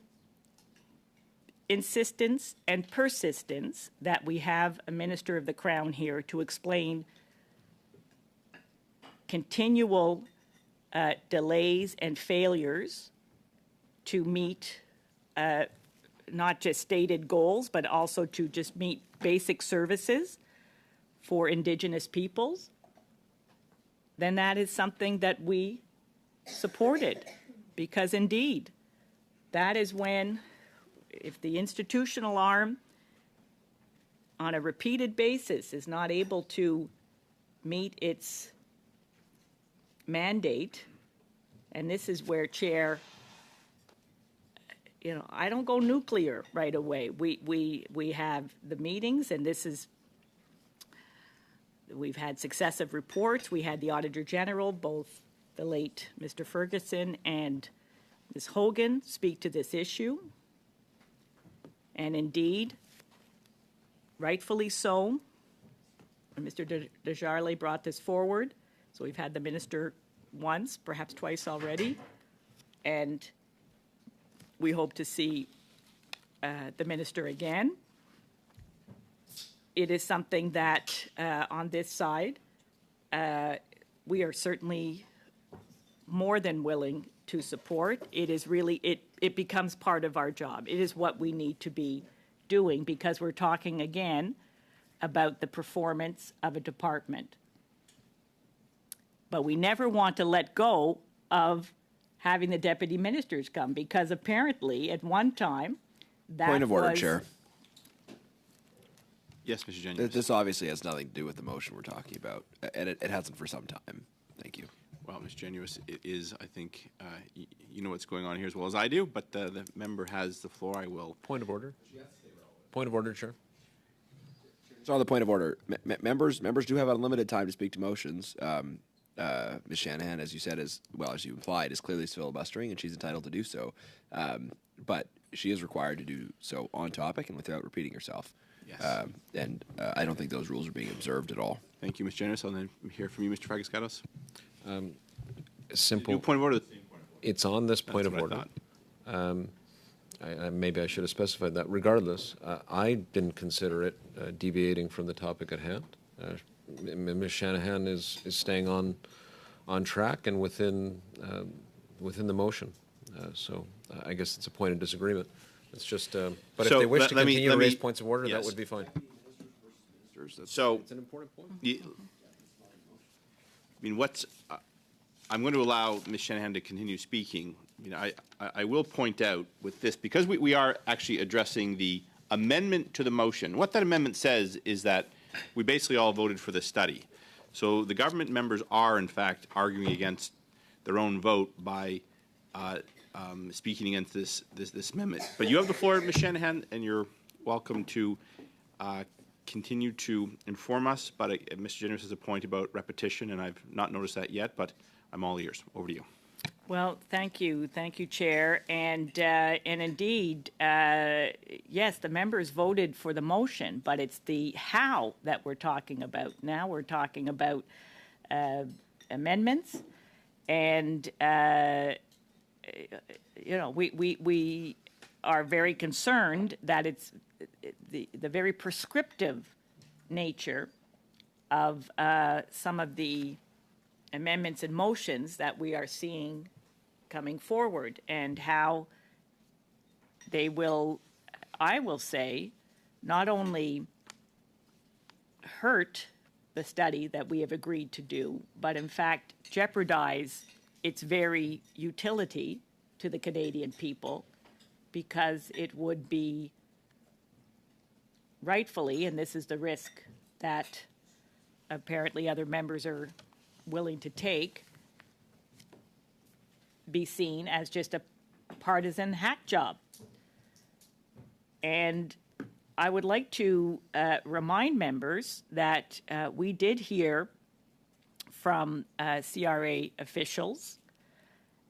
insistence and persistence that we have a Minister of the Crown here to explain continual delays and failures to meet not just stated goals, but also to just meet basic services for Indigenous peoples, then that is something that we supported. Because indeed, that is when, if the institutional arm on a repeated basis is not able to meet its mandate, and this is where, Chair, I don't go nuclear right away. We have the meetings, and we've had successive reports. We had the Auditor General, both the late Mr. Ferguson and Ms. Hogan, speak to this issue. And indeed, rightfully so, Mr. Desjardins brought this forward. So we've had the minister once, perhaps twice already, and we hope to see the minister again. It is something that on this side, we are certainly more than willing to support. It is really, it becomes part of our job. It is what we need to be doing, because we're talking again about the performance of a department. But we never want to let go of having the deputy ministers come, because apparently at one time that
Point of order,
was-
Chair.
Yes, Mr. Genuis.
This obviously has nothing to do with the motion we're talking about, and it hasn't for some time. Thank you.
Well, Mr. Genuis, it is, I think, you know what's going on here as well as I do, but the member has the floor. I will.
Point of order. Point of order, Chair.
So on the point of order, members do have unlimited time to speak to motions. Ms. Shanahan, as you said, as well as you implied, is clearly filibustering, and she's entitled to do so. But she is required to do so on topic and without repeating herself.
Yes.
And I don't think those rules are being observed at all.
Thank you, Mr. Genuis. I'll then hear from you, Mr. Fragascatos.
Simple.
New point of order.
It's on this point
That's
of
what I
order.
thought.
Maybe I should have specified that. Regardless, I didn't consider it deviating from the topic at hand. Ms. Shanahan is staying on track and within the motion. So I guess it's a point of disagreement. It's just, but
So
if they wish to
let me-
continue to
let me-
raise points of order,
yes.
that would be fine.
So,
It's an important point.
I mean, I'm going to allow Ms. Shanahan to continue speaking. I will point out with this, because we are actually addressing the amendment to the motion. What that amendment says is that we basically all voted for the study. So the government members are, in fact, arguing against their own vote by speaking against this amendment. But you have the floor, Ms. Shanahan, and you're welcome to continue to inform us. But Mr. Genuis has a point about repetition, and I've not noticed that yet, but I'm all ears. Over to you.
Well, thank you, Chair, and indeed, yes, the members voted for the motion, but it's the how that we're talking about. Now we're talking about amendments, and we are very concerned that it's the very prescriptive nature of some of the amendments and motions that we are seeing coming forward, and how they will, I will say, not only hurt the study that we have agreed to do, but in fact jeopardize its very utility to the Canadian people, because it would be rightfully, and this is the risk that apparently other members are willing to take, be seen as just a partisan hack job. And I would like to remind members that we did hear from CRA officials.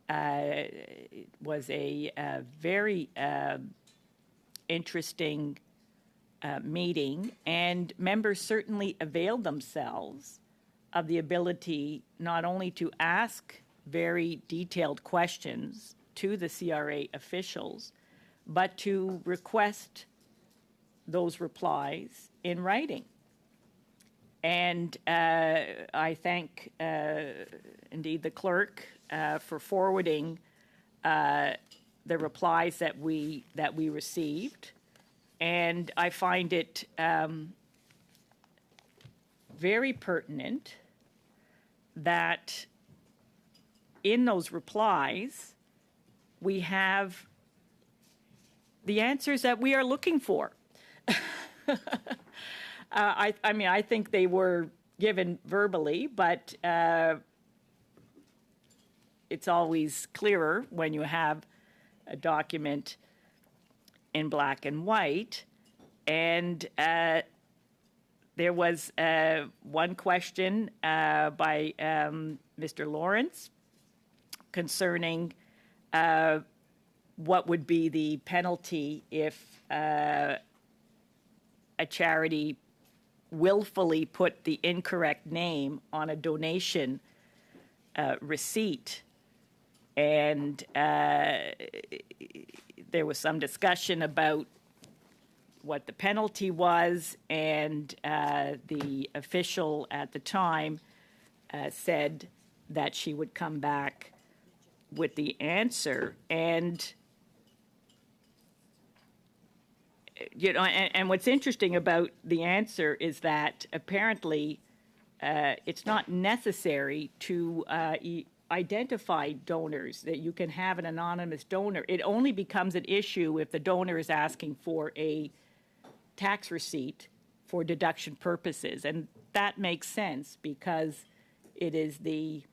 It was a very interesting meeting, and members certainly availed themselves of the ability not only to ask very detailed questions to the CRA officials, but to request those replies in writing. And I thank, indeed, the clerk for forwarding the replies that we received. And I find it very pertinent that in those replies we have the answers that we are looking for. I mean, I think they were given verbally, but it's always clearer when you have a document in black and white. And there was one question by Mr. Lawrence concerning what would be the penalty if a charity willfully put the incorrect name on a donation receipt. And there was some discussion about what the penalty was, and the official at the time said that she would come back with the answer. And you know, and what's interesting about the answer is that apparently it's not necessary to identify donors, that you can have an anonymous donor. It only becomes an issue if the donor is asking for a tax receipt for deduction purposes. And that makes sense because it is the,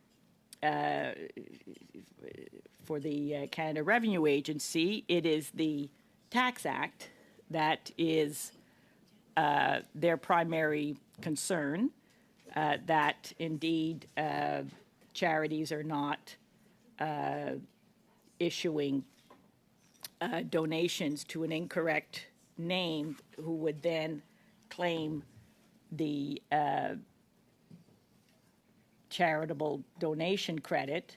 for the Canada Revenue Agency, it is the Tax Act that is their primary concern, that indeed charities are not issuing donations to an incorrect name, who would then claim the charitable donation credit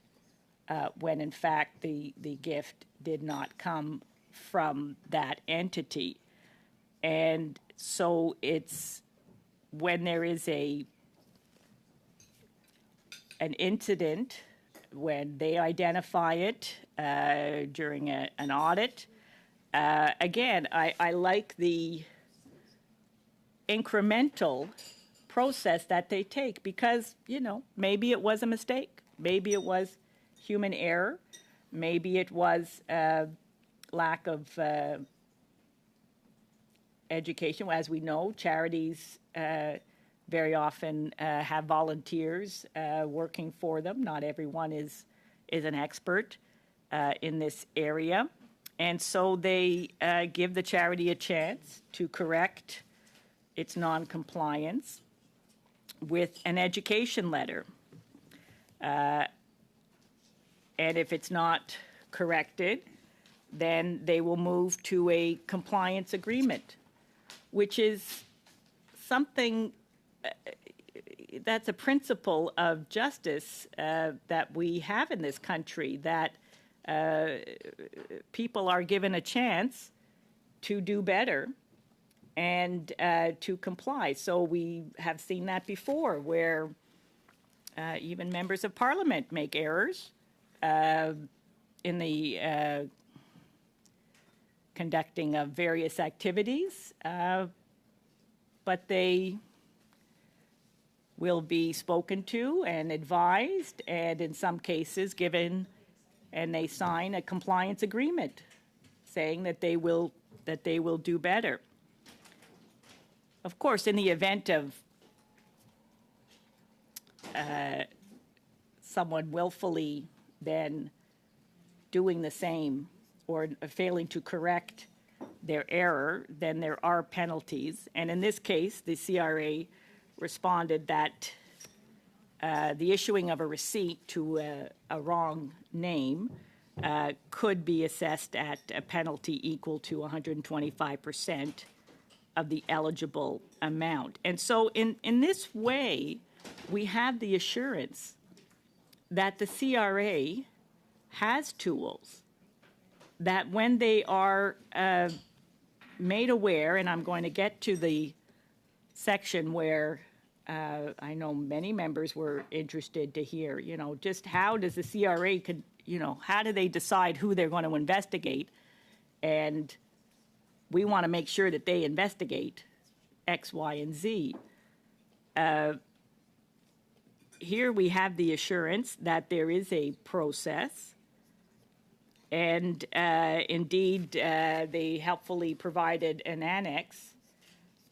when in fact the gift did not come from that entity. And so it's when there is an incident, when they identify it during an audit. Again, I like the incremental process that they take because, you know, maybe it was a mistake. Maybe it was human error. Maybe it was lack of education. As we know, charities very often have volunteers working for them. Not everyone is an expert in this area. And so they give the charity a chance to correct its non-compliance with an education letter. And if it's not corrected, then they will move to a compliance agreement, which is something that's a principle of justice that we have in this country, that people are given a chance to do better and to comply. So we have seen that before, where even members of parliament make errors in the conducting of various activities, but they will be spoken to and advised, and in some cases given, and they sign a compliance agreement saying that they will do better. Of course, in the event of someone willfully then doing the same or failing to correct their error, then there are penalties. And in this case, the CRA responded that the issuing of a receipt to a wrong name could be assessed at a penalty equal to 125% of the eligible amount. And so in this way, we have the assurance that the CRA has tools that when they are made aware, and I'm going to get to the section where I know many members were interested to hear, you know, just how does the CRA, how do they decide who they're going to investigate? And we want to make sure that they investigate X, Y, and Z. Here we have the assurance that there is a process, and indeed they helpfully provided an annex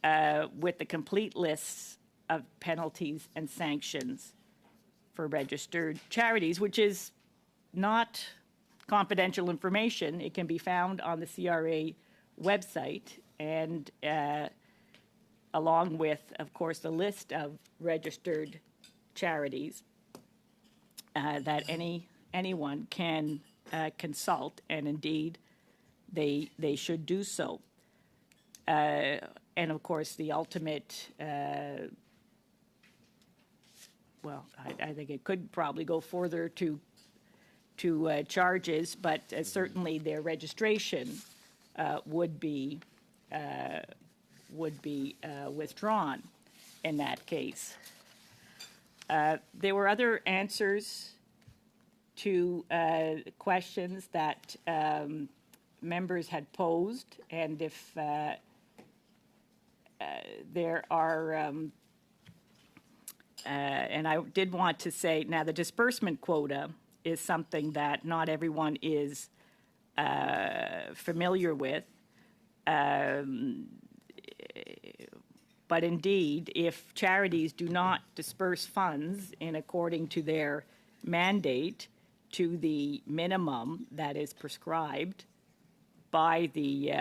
with the complete lists of penalties and sanctions for registered charities, which is not confidential information. It can be found on the CRA website, and along with, of course, the list of registered charities that anyone can consult, and indeed they should do so. And of course, the ultimate, well, I think it could probably go further to charges, but certainly their registration would be withdrawn in that case. There were other answers to questions that members had posed, and if there are, and I did want to say, now the disbursement quota is something that not everyone is familiar with. But indeed, if charities do not disperse funds in according to their mandate to the minimum that is prescribed by the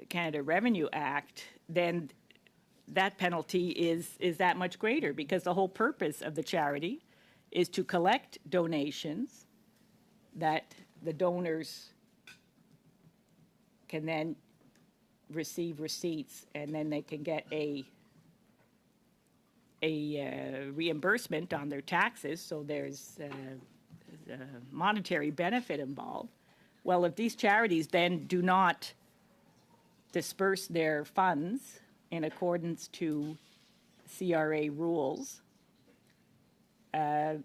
Canada Revenue Act, then that penalty is that much greater, because the whole purpose of the charity is to collect donations that the donors can then receive receipts, and then they can get a reimbursement on their taxes, so there's a monetary benefit involved. Well, if these charities then do not disperse their funds in accordance to CRA rules, then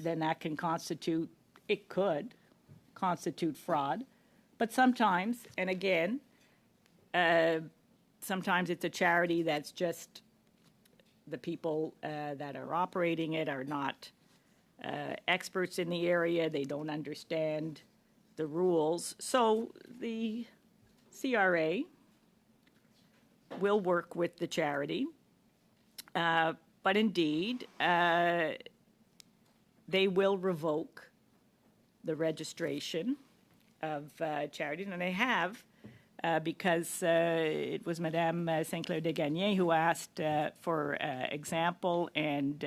that can constitute, it could constitute fraud. But sometimes, and again, sometimes it's a charity that's just the people that are operating it are not experts in the area. They don't understand the rules. So the CRA will work with the charity. But indeed, they will revoke the registration of charities, and they have, because it was Madame St. Clair de Gagné who asked for example and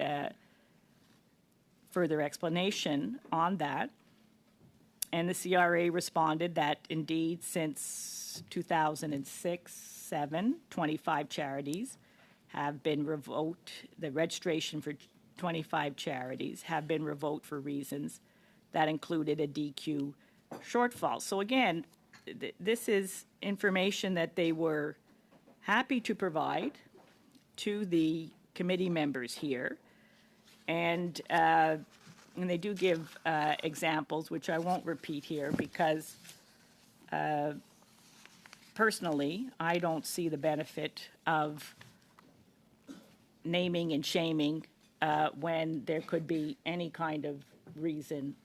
further explanation on that. And the CRA responded that indeed since 2006-7, 25 charities have been revoked. The registration for 25 charities have been revoked for reasons that included a DQ shortfall. So again, this is information that they were happy to provide to the committee members here. And they do give examples, which I won't repeat here, because personally, I don't see the benefit of naming and shaming when there could be any kind of reason.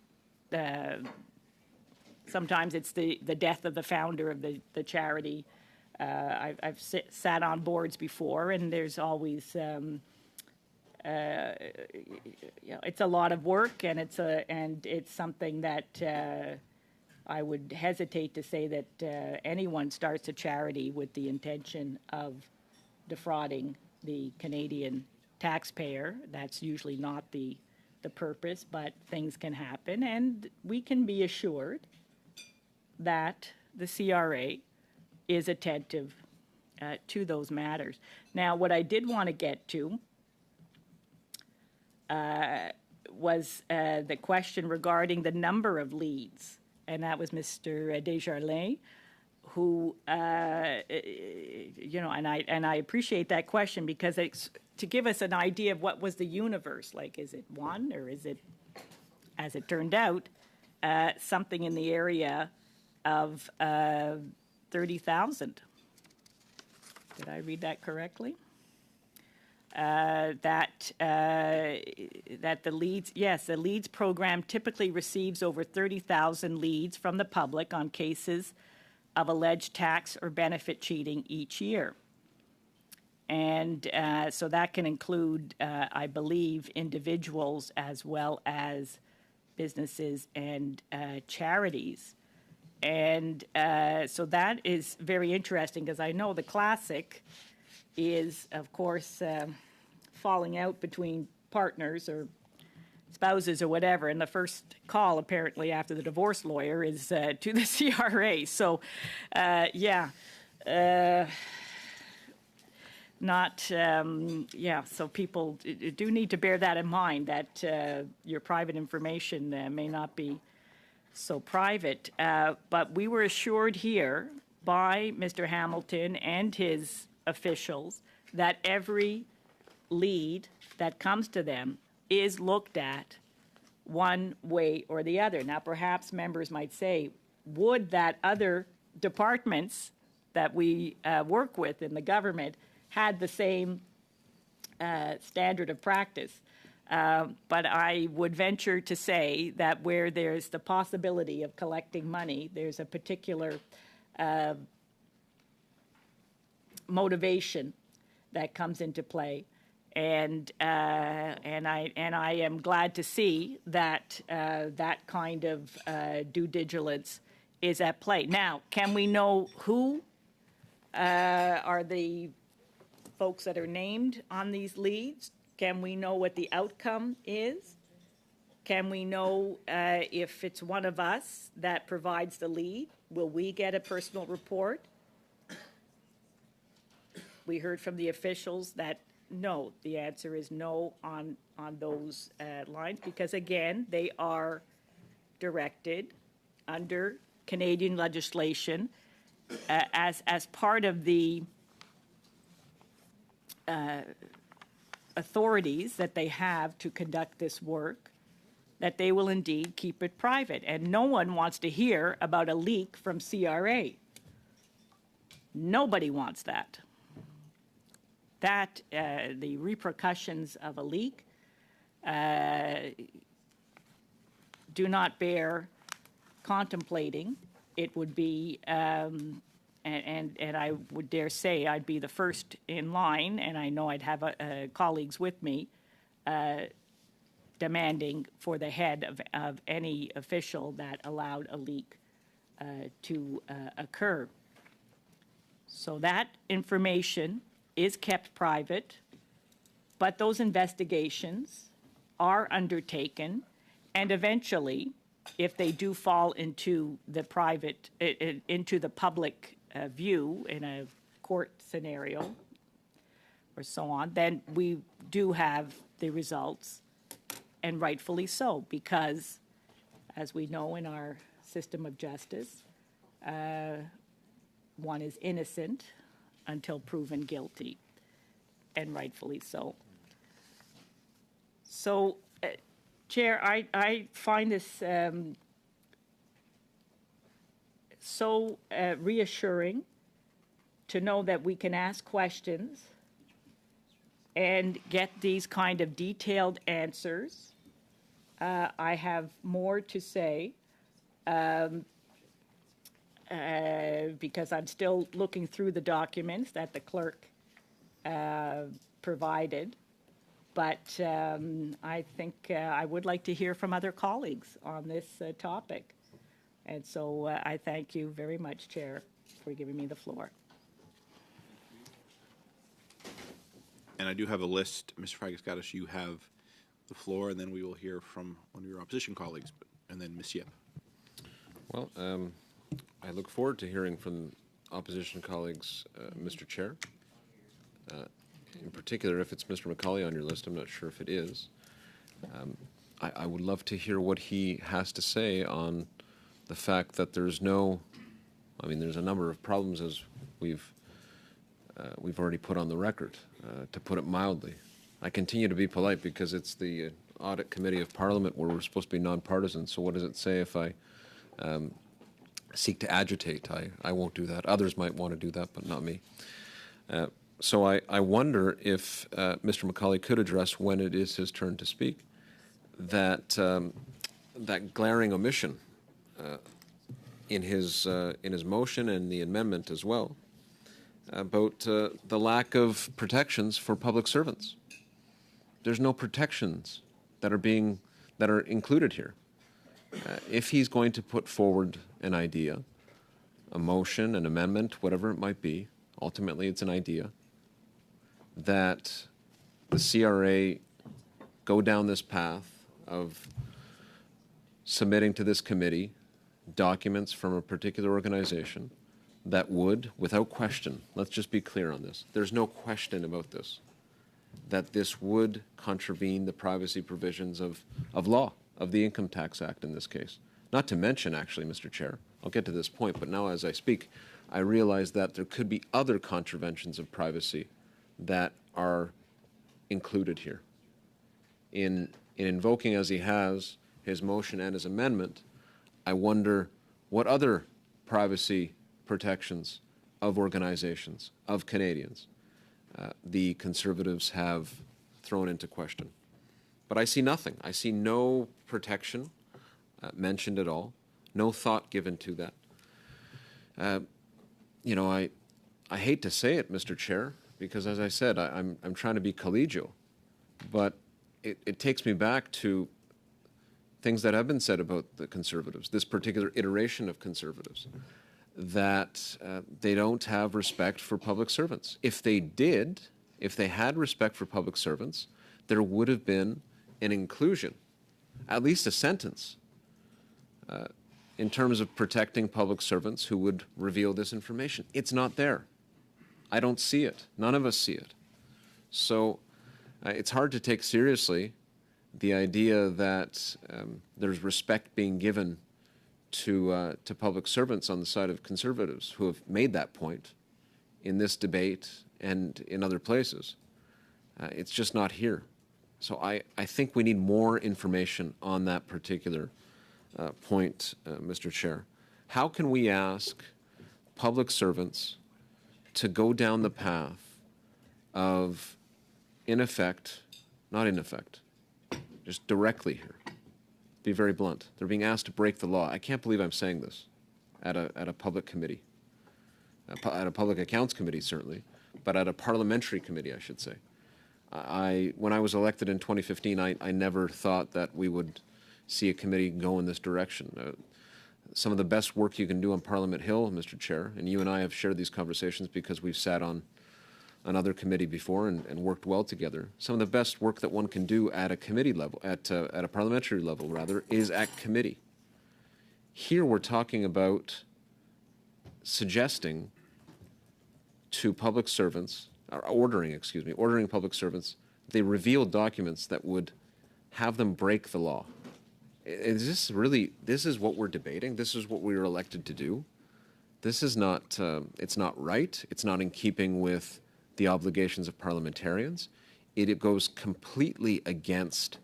Sometimes it's the death of the founder of the charity. I've sat on boards before, and there's always it's a lot of work, and it's something that I would hesitate to say that anyone starts a charity with the intention of defrauding the Canadian taxpayer. That's usually not the purpose, but things can happen, and we can be assured that the CRA is attentive to those matters. Now, what I did want to get to was the question regarding the number of leads, and that was Mr. Desjardins, who, and I appreciate that question, because it's to give us an idea of what was the universe. Like, is it one, or is it, as it turned out, something in the area of 30,000? Did I read that correctly? that the LEADS program typically receives over 30,000 leads from the public on cases of alleged tax or benefit cheating each year. And so that can include, I believe, individuals as well as businesses and charities. And so that is very interesting, because I know the classic is, of course, falling out between partners or spouses or whatever, and the first call apparently after the divorce lawyer is to the CRA. So, so people do need to bear that in mind, that your private information may not be so private. But we were assured here by Mr. Hamilton and his officials that every lead that comes to them is looked at one way or the other. Now, perhaps members might say, would that other departments that we work with in the government had the same standard of practice? But I would venture to say that where there's the possibility of collecting money, there's a particular motivation that comes into play. And I am glad to see that that kind of due diligence is at play. Now, can we know who are the folks that are named on these leads? Can we know what the outcome is? Can we know if it's one of us that provides the lead? Will we get a personal report? We heard from the officials that no, the answer is no on those lines, because again, they are directed under Canadian legislation as part of the authorities that they have to conduct this work, that they will indeed keep it private. And no one wants to hear about a leak from CRA. Nobody wants that. That the repercussions of a leak do not bear contemplating. It would be, and I would dare say I'd be the first in line, and I know I'd have colleagues with me demanding for the head of any official that allowed a leak to occur. So that information is kept private, but those investigations are undertaken, and eventually, if they do fall into the private, into the public view in a court scenario or so on, then we do have the results, and rightfully so, because as we know in our system of justice, one is innocent until proven guilty, and rightfully so. So, Chair, I find this so reassuring to know that we can ask questions and get these kind of detailed answers. I have more to say because I'm still looking through the documents that the clerk provided. But I think I would like to hear from other colleagues on this topic. And so I thank you very much, Chair, for giving me the floor.
And I do have a list. Mr. Fragaskatos, you have the floor, and then we will hear from one of your opposition colleagues, and then Ms. Yip.
Well, I look forward to hearing from opposition colleagues, Mr. Chair. In particular, if it's Mr. McCauley on your list, I'm not sure if it is. I would love to hear what he has to say on the fact that there's no, I mean, there's a number of problems as we've already put on the record, to put it mildly. I continue to be polite because it's the Audit Committee of Parliament where we're supposed to be nonpartisan. So what does it say if I seek to agitate? I won't do that. Others might want to do that, but not me. So I wonder if Mr. Macaulay could address, when it is his turn to speak, that that glaring omission in his motion and the amendment as well about the lack of protections for public servants. There's no protections that are included here. If he's going to put forward an idea, a motion, an amendment, whatever it might be, ultimately it's an idea, that the CRA go down this path of submitting to this committee documents from a particular organization that would, without question, let's just be clear on this, there's no question about this, that this would contravene the privacy provisions of law, of the Income Tax Act in this case. Not to mention, actually, Mr. Chair, I'll get to this point, but now as I speak, I realize that there could be other contraventions of privacy that are included here. In invoking, as he has, his motion and his amendment, I wonder what other privacy protections of organizations, of Canadians, the Conservatives have thrown into question. But I see nothing. I see no protection mentioned at all, no thought given to that. You know, I hate to say it, Mr. Chair, because as I said, I'm trying to be collegial, but it takes me back to things that have been said about the Conservatives, this particular iteration of Conservatives, that they don't have respect for public servants. If they did, if they had respect for public servants, there would have been an inclusion, at least a sentence, in terms of protecting public servants who would reveal this information. It's not there. I don't see it. None of us see it. So it's hard to take seriously the idea that there's respect being given to public servants on the side of Conservatives who have made that point in this debate and in other places. It's just not here. So I think we need more information on that particular point, Mr. Chair. How can we ask public servants to go down the path of, not in effect, just directly here, be very blunt. They're being asked to break the law. I can't believe I'm saying this at a public committee, at a public accounts committee certainly, but at a parliamentary committee, I should say. When I was elected in 2015, I never thought that we would see a committee go in this direction. Some of the best work you can do on Parliament Hill, Mr. Chair, and you and I have shared these conversations because we've sat on another committee before and worked well together. Some of the best work that one can do at a committee level, at a parliamentary level rather, is at committee. Here we're talking about suggesting to public servants, ordering public servants, they reveal documents that would have them break the law. Is this really, this is what we're debating? This is what we were elected to do? This is not, it's not right. It's not in keeping with the obligations of parliamentarians. It goes completely against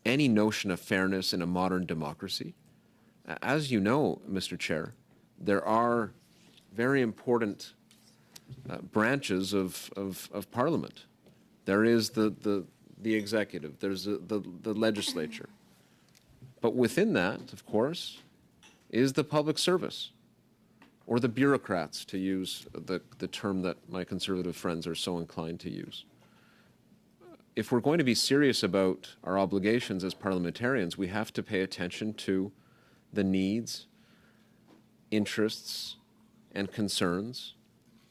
any notion of fairness in a modern democracy. As you know, Mr. Chair, there are very important branches of Parliament. There is the executive, there's the legislature. But within that, of course, is the public service, or the bureaucrats, to use the term that my Conservative friends are so inclined to use. If we're going to be serious about our obligations as parliamentarians, we have to pay attention to the needs, interests, and concerns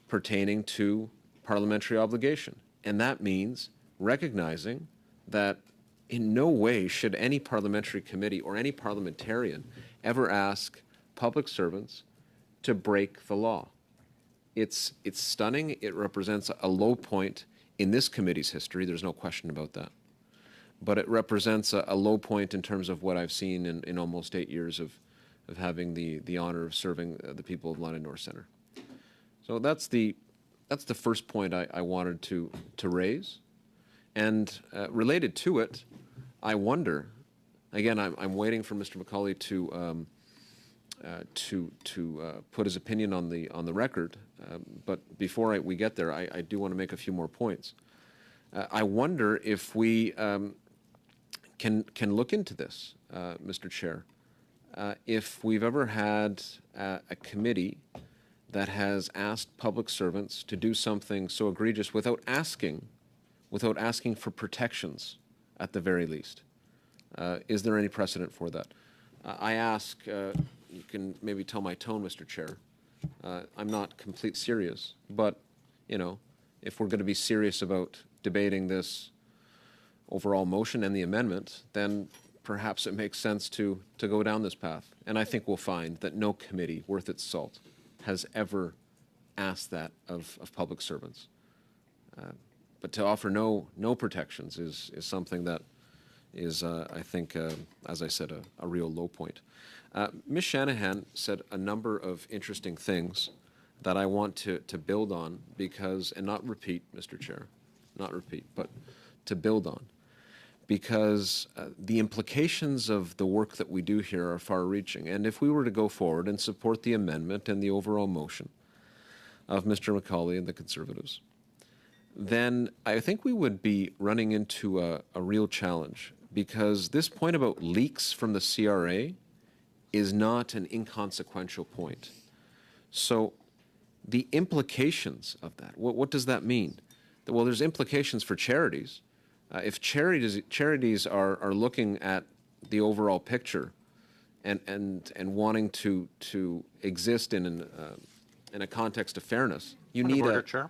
pertaining to parliamentary obligation. And that means recognizing that in no way should any parliamentary committee or any parliamentarian ever ask public servants to break the law. It's stunning. It represents a low point in this committee's history. There's no question about that. But it represents a low point in terms of what I've seen in almost 8 years of having the honor of serving the people of London North Centre. So that's the first point I wanted to raise. And related to it, I wonder, again, I'm waiting for Mr. Macaulay to put his opinion on the record. But before we get there, I do want to make a few more points. I wonder if we can look into this, Mr. Chair. If we've ever had a committee that has asked public servants to do something so egregious without asking for protections at the very least. Is there any precedent for that? I ask, you can maybe tell my tone, Mr. Chair. I'm not complete serious, but, you know, if we're going to be serious about debating this overall motion and the amendment, then perhaps it makes sense to go down this path. And I think we'll find that no committee worth its salt has ever asked that of public servants. But to offer no protections is something that is, I think, as I said, a real low point. Ms. Shanahan said a number of interesting things that I want to build on because, and not repeat, Mr. Chair, not repeat, but to build on. Because the implications of the work that we do here are far-reaching. And if we were to go forward and support the amendment and the overall motion of Mr. McCauley and the Conservatives, then I think we would be running into a real challenge, because this point about leaks from the CRA is not an inconsequential point. So the implications of that, what does that mean? Well, there's implications for charities. If charities are looking at the overall picture and wanting to exist in a context of fairness, you need
Order, Chair.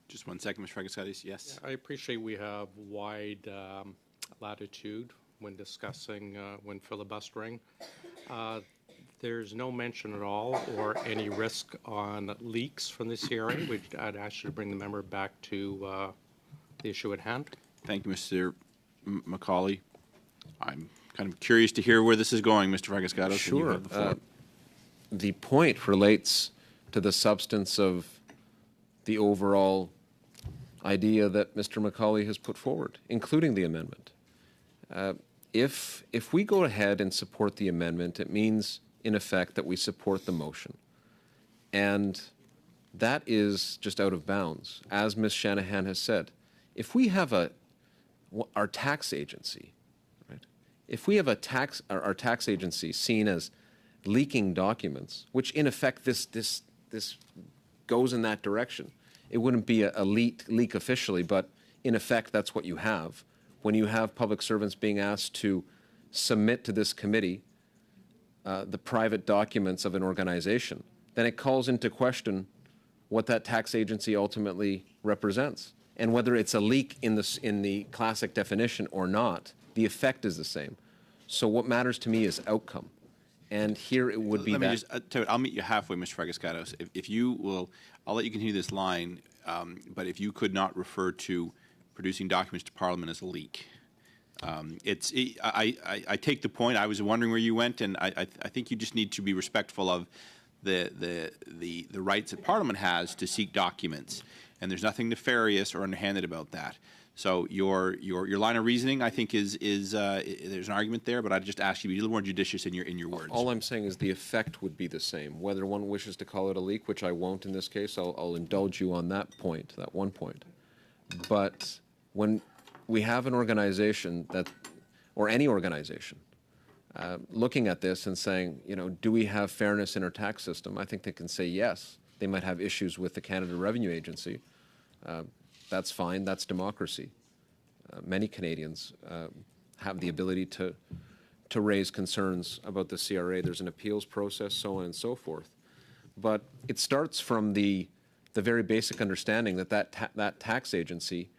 Just 1 second, Mr. Fragaskatis. Yes.
I appreciate we have wide latitude when discussing, when filibustering. There's no mention at all or any risk on leaks from the CRA. I'd ask you to bring the member back to the issue at hand.
Thank you, Mr. McCauley. I'm kind of curious to hear where this is going, Mr. Fragaskatis.
Sure. The point relates to the substance of the overall idea that Mr. McCauley has put forward, including the amendment. If we go ahead and support the amendment, it means, in effect, that we support the motion. And that is just out of bounds, as Ms. Shanahan has said. If we have our tax agency, right? If we have our tax agency seen as leaking documents, which in effect this goes in that direction, it wouldn't be a leak officially, but in effect that's what you have when you have public servants being asked to submit to this committee the private documents of an organization. Then it calls into question what that tax agency ultimately represents. And whether it's a leak in the classic definition or not, the effect is the same. So what matters to me is outcome. And here it would be
Let me
that.
just tell you, I'll meet you halfway, Mr. Fragaskatos. If you will, I'll let you continue this line, but if you could not refer to producing documents to Parliament as a leak. I take the point. I was wondering where you went, and I think you just need to be respectful of the rights that Parliament has to seek documents. And there's nothing nefarious or underhanded about that. So your line of reasoning, I think, is there's an argument there, but I'd just ask you to be a little more judicious in your words.
All I'm saying is the effect would be the same. Whether one wishes to call it a leak, which I won't in this case, I'll indulge you on that point, that one point. But when we have an organization or any organization, looking at this and saying, do we have fairness in our tax system? I think they can say yes. They might have issues with the Canada Revenue Agency. That's fine. That's democracy. Many Canadians have the ability to raise concerns about the CRA. There's an appeals process, so on and so forth. But it starts from the very basic understanding that tax agency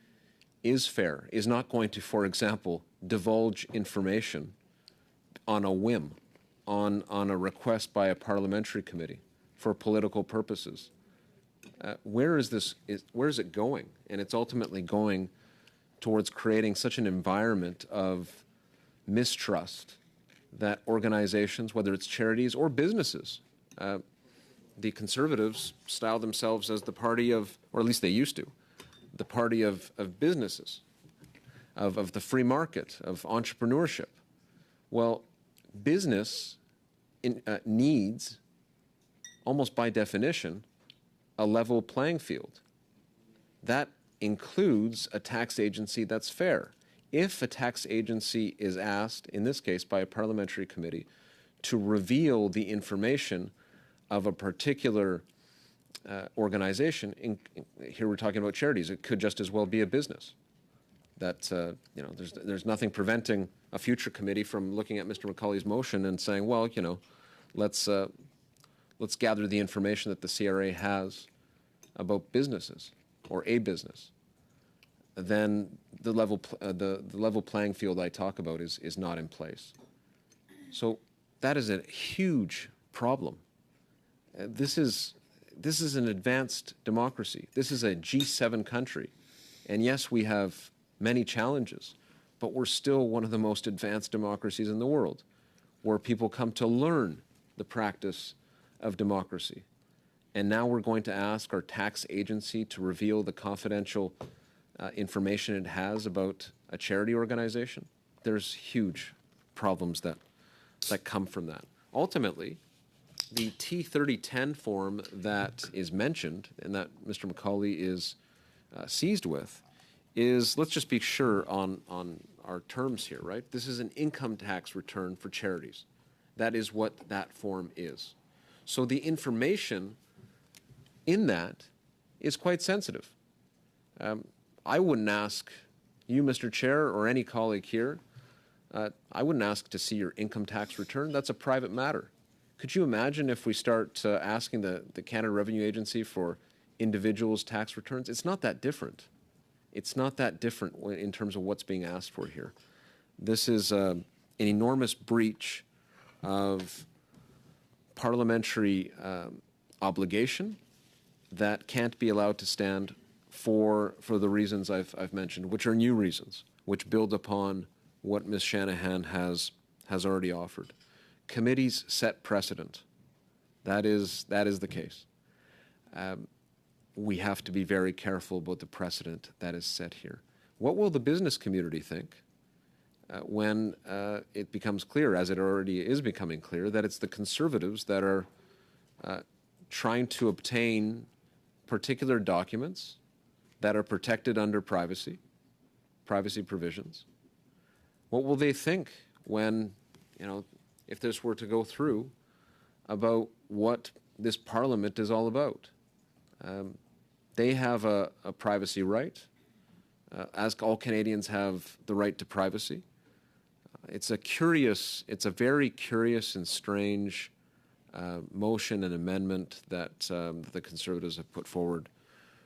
is fair, is not going to, for example, divulge information on a whim, on a request by a parliamentary committee for political purposes. Where is it going? And it's ultimately going towards creating such an environment of mistrust that organizations, whether it's charities or businesses, the Conservatives style themselves as the party of, or at least they used to, the party of businesses, of the free market, of entrepreneurship. Well, business needs, almost by definition, a level playing field. That includes a tax agency that's fair. If a tax agency is asked, in this case by a parliamentary committee, to reveal the information of a particular organization, here we're talking about charities, it could just as well be a business. That, there's nothing preventing a future committee from looking at Mr. McCauley's motion and saying, well, let's gather the information that the CRA has about businesses or a business. Then the level playing field I talk about is not in place. So that is a huge problem. This is an advanced democracy. This is a G7 country. And yes, we have many challenges, but we're still one of the most advanced democracies in the world, where people come to learn the practice of democracy. And now we're going to ask our tax agency to reveal the confidential information it has about a charity organization. There's huge problems that come from that. Ultimately, the T3010 form that is mentioned and that Mr. McCauley is seized with is, let's just be sure on our terms here, right? This is an income tax return for charities. That is what that form is. So the information in that is quite sensitive. I wouldn't ask you, Mr. Chair, or any colleague here, I wouldn't ask to see your income tax return. That's a private matter. Could you imagine if we start asking the Canada Revenue Agency for individuals' tax returns? It's not that different. It's not that different in terms of what's being asked for here. This is an enormous breach of parliamentary obligation that can't be allowed to stand for the reasons I've mentioned, which are new reasons, which build upon what Ms. Shanahan has already offered. Committees set precedent. That is the case. We have to be very careful about the precedent that is set here. What will the business community think when it becomes clear, as it already is becoming clear, that it's the Conservatives that are trying to obtain particular documents that are protected under privacy provisions? What will they think when, if this were to go through, about what this Parliament is all about? They have a privacy right, as all Canadians have the right to privacy. It's a very curious and strange motion and amendment that the Conservatives have put forward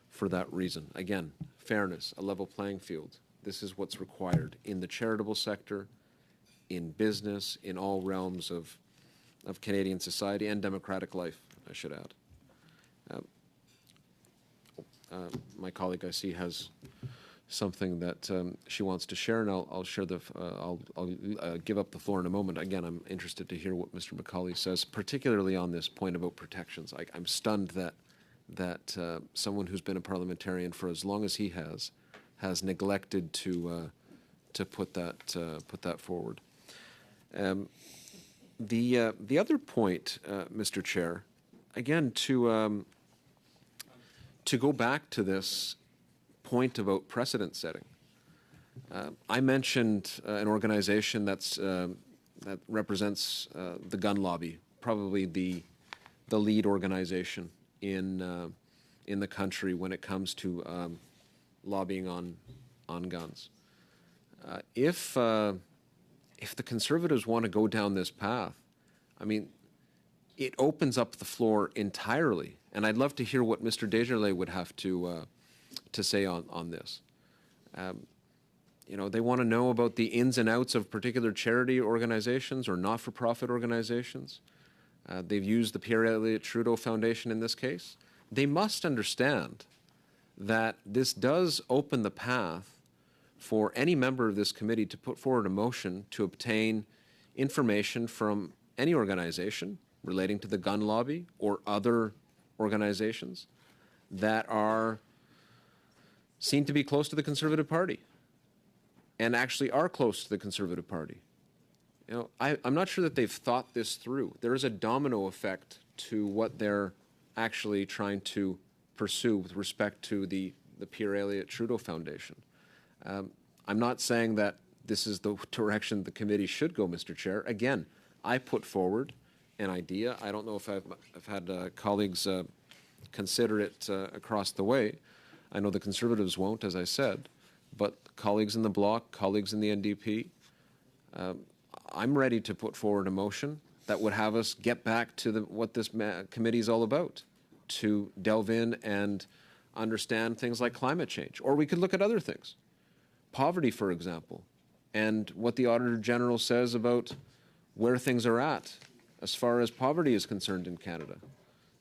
for that reason. Again, fairness, a level playing field. This is what's required in the charitable sector, in business, in all realms of Canadian society and democratic life, I should add. My colleague, I see, has something that she wants to share, and I'll share I'll give up the floor in a moment. Again, I'm interested to hear what Mr. McCauley says, particularly on this point about protections. I'm stunned that someone who's been a parliamentarian for as long as he has neglected to put that forward. The other point, Mr. Chair, again to go back to this point about precedent setting. I mentioned an organization that represents the gun lobby, probably the lead organization in the country when it comes to lobbying on guns. If the Conservatives want to go down this path, it opens up the floor entirely. And I'd love to hear what Mr. Desjardins would have to say on this. They want to know about the ins and outs of particular charity organizations or not-for-profit organizations. They've used the Pierre Elliott Trudeau Foundation in this case. They must understand that this does open the path for any member of this committee to put forward a motion to obtain information from any organization relating to the gun lobby or other organizations that are seen to be close to the Conservative Party and actually are close to the Conservative Party. I'm not sure that they've thought this through. There is a domino effect to what they're actually trying to pursue with respect to the Pierre Elliott Trudeau Foundation. I'm not saying that this is the direction the committee should go, Mr. Chair. Again, I put forward an idea. I don't know if I've had colleagues consider it across the way. I know the Conservatives won't, as I said, but colleagues in the Bloc, colleagues in the NDP, I'm ready to put forward a motion that would have us get back to what this committee is all about, to delve in and understand things like climate change. Or we could look at other things. Poverty, for example, and what the Auditor General says about where things are at as far as poverty is concerned in Canada.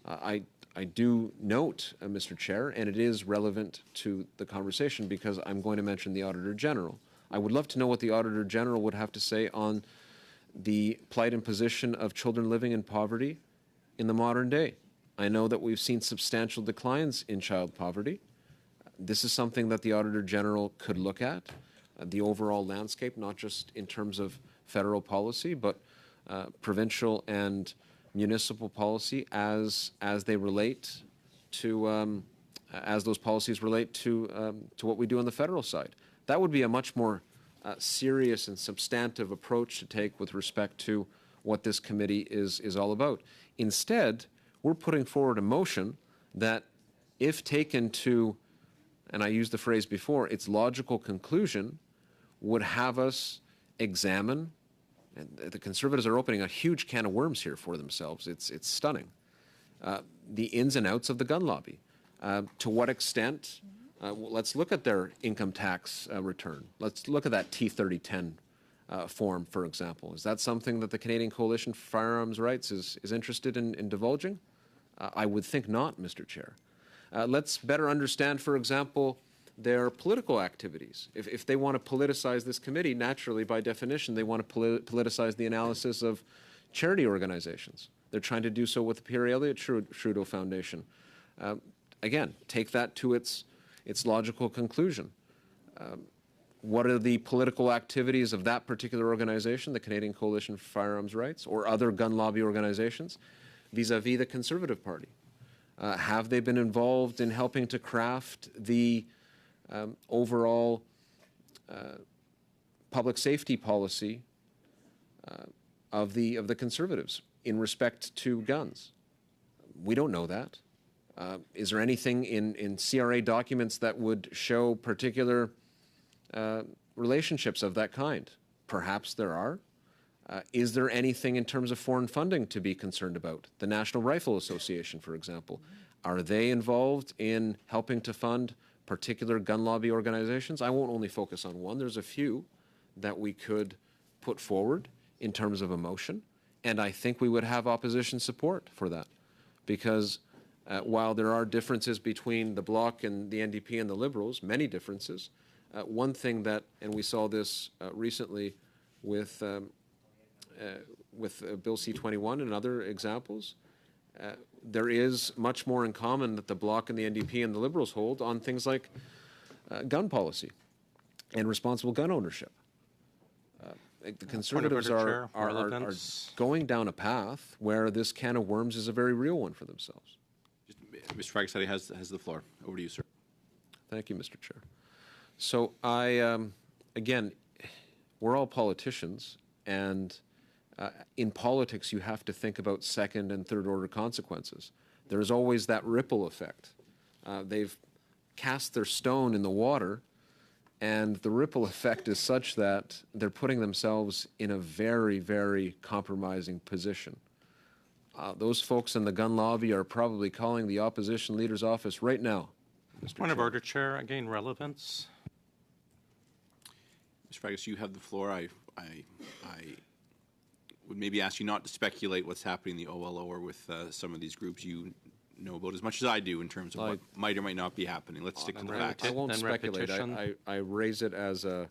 I do note, Mr. Chair, and it is relevant to the conversation because I'm going to mention the Auditor General. I would love to know what the Auditor General would have to say on the plight and position of children living in poverty in the modern day. I know that we've seen substantial declines in child poverty. This is something that the Auditor General could look at, the overall landscape, not just in terms of federal policy, but provincial and municipal policy as they relate to as those policies relate to what we do on the federal side. That would be a much more serious and substantive approach to take with respect to what this committee is all about. Instead, we're putting forward a motion that, if taken to, and I used the phrase before, its logical conclusion, would have us examine, and the Conservatives are opening a huge can of worms here for themselves. It's stunning. The ins and outs of the gun lobby. To what extent? Let's look at their income tax return. Let's look at that T3010 form, for example. Is that something that the Canadian Coalition for Firearms Rights is interested in divulging? I would think not, Mr. Chair. Let's better understand, for example, their political activities. If they want to politicize this committee, naturally, by definition, they want to politicize the analysis of charity organizations. They're trying to do so with the Pierre Elliott Trudeau Foundation. Again, take that to its logical conclusion. What are the political activities of that particular organization, the Canadian Coalition for Firearms Rights, or other gun lobby organizations, vis-a-vis the Conservative Party? Have they been involved in helping to craft the overall public safety policy of the Conservatives in respect to guns? We don't know that. Is there anything in CRA documents that would show particular relationships of that kind? Perhaps there are. Is there anything in terms of foreign funding to be concerned about? The National Rifle Association, for example. Are they involved in helping to fund particular gun lobby organizations? I won't only focus on one. There's a few that we could put forward in terms of a motion, and I think we would have opposition support for that. Because while there are differences between the Bloc and the NDP and the Liberals, many differences, one thing that, and we saw this recently with Bill C-21 and other examples, there is much more in common that the Bloc and the NDP and the Liberals hold on things like gun policy and responsible gun ownership. The Conservatives are going down a path where this can of worms is a very real one for themselves.
Mr. Fragasati has the floor. Over to you, sir.
Thank you, Mr. Chair. So again, we're all politicians, and in politics you have to think about second and third order consequences. There's always that ripple effect. They've cast their stone in the water, and the ripple effect is such that they're putting themselves in a very, very compromising position. Those folks in the gun lobby are probably calling the opposition leader's office right now, Mr.
Point of
Chair.
order, Chair. Again, relevance.
Mr. Fragas, you have the floor. I would maybe ask you not to speculate what's happening in the OLO or with some of these groups you know about as much as I do in terms of what might or might not be happening. Let's stick to the facts.
I won't
Then
speculate. I raise it as a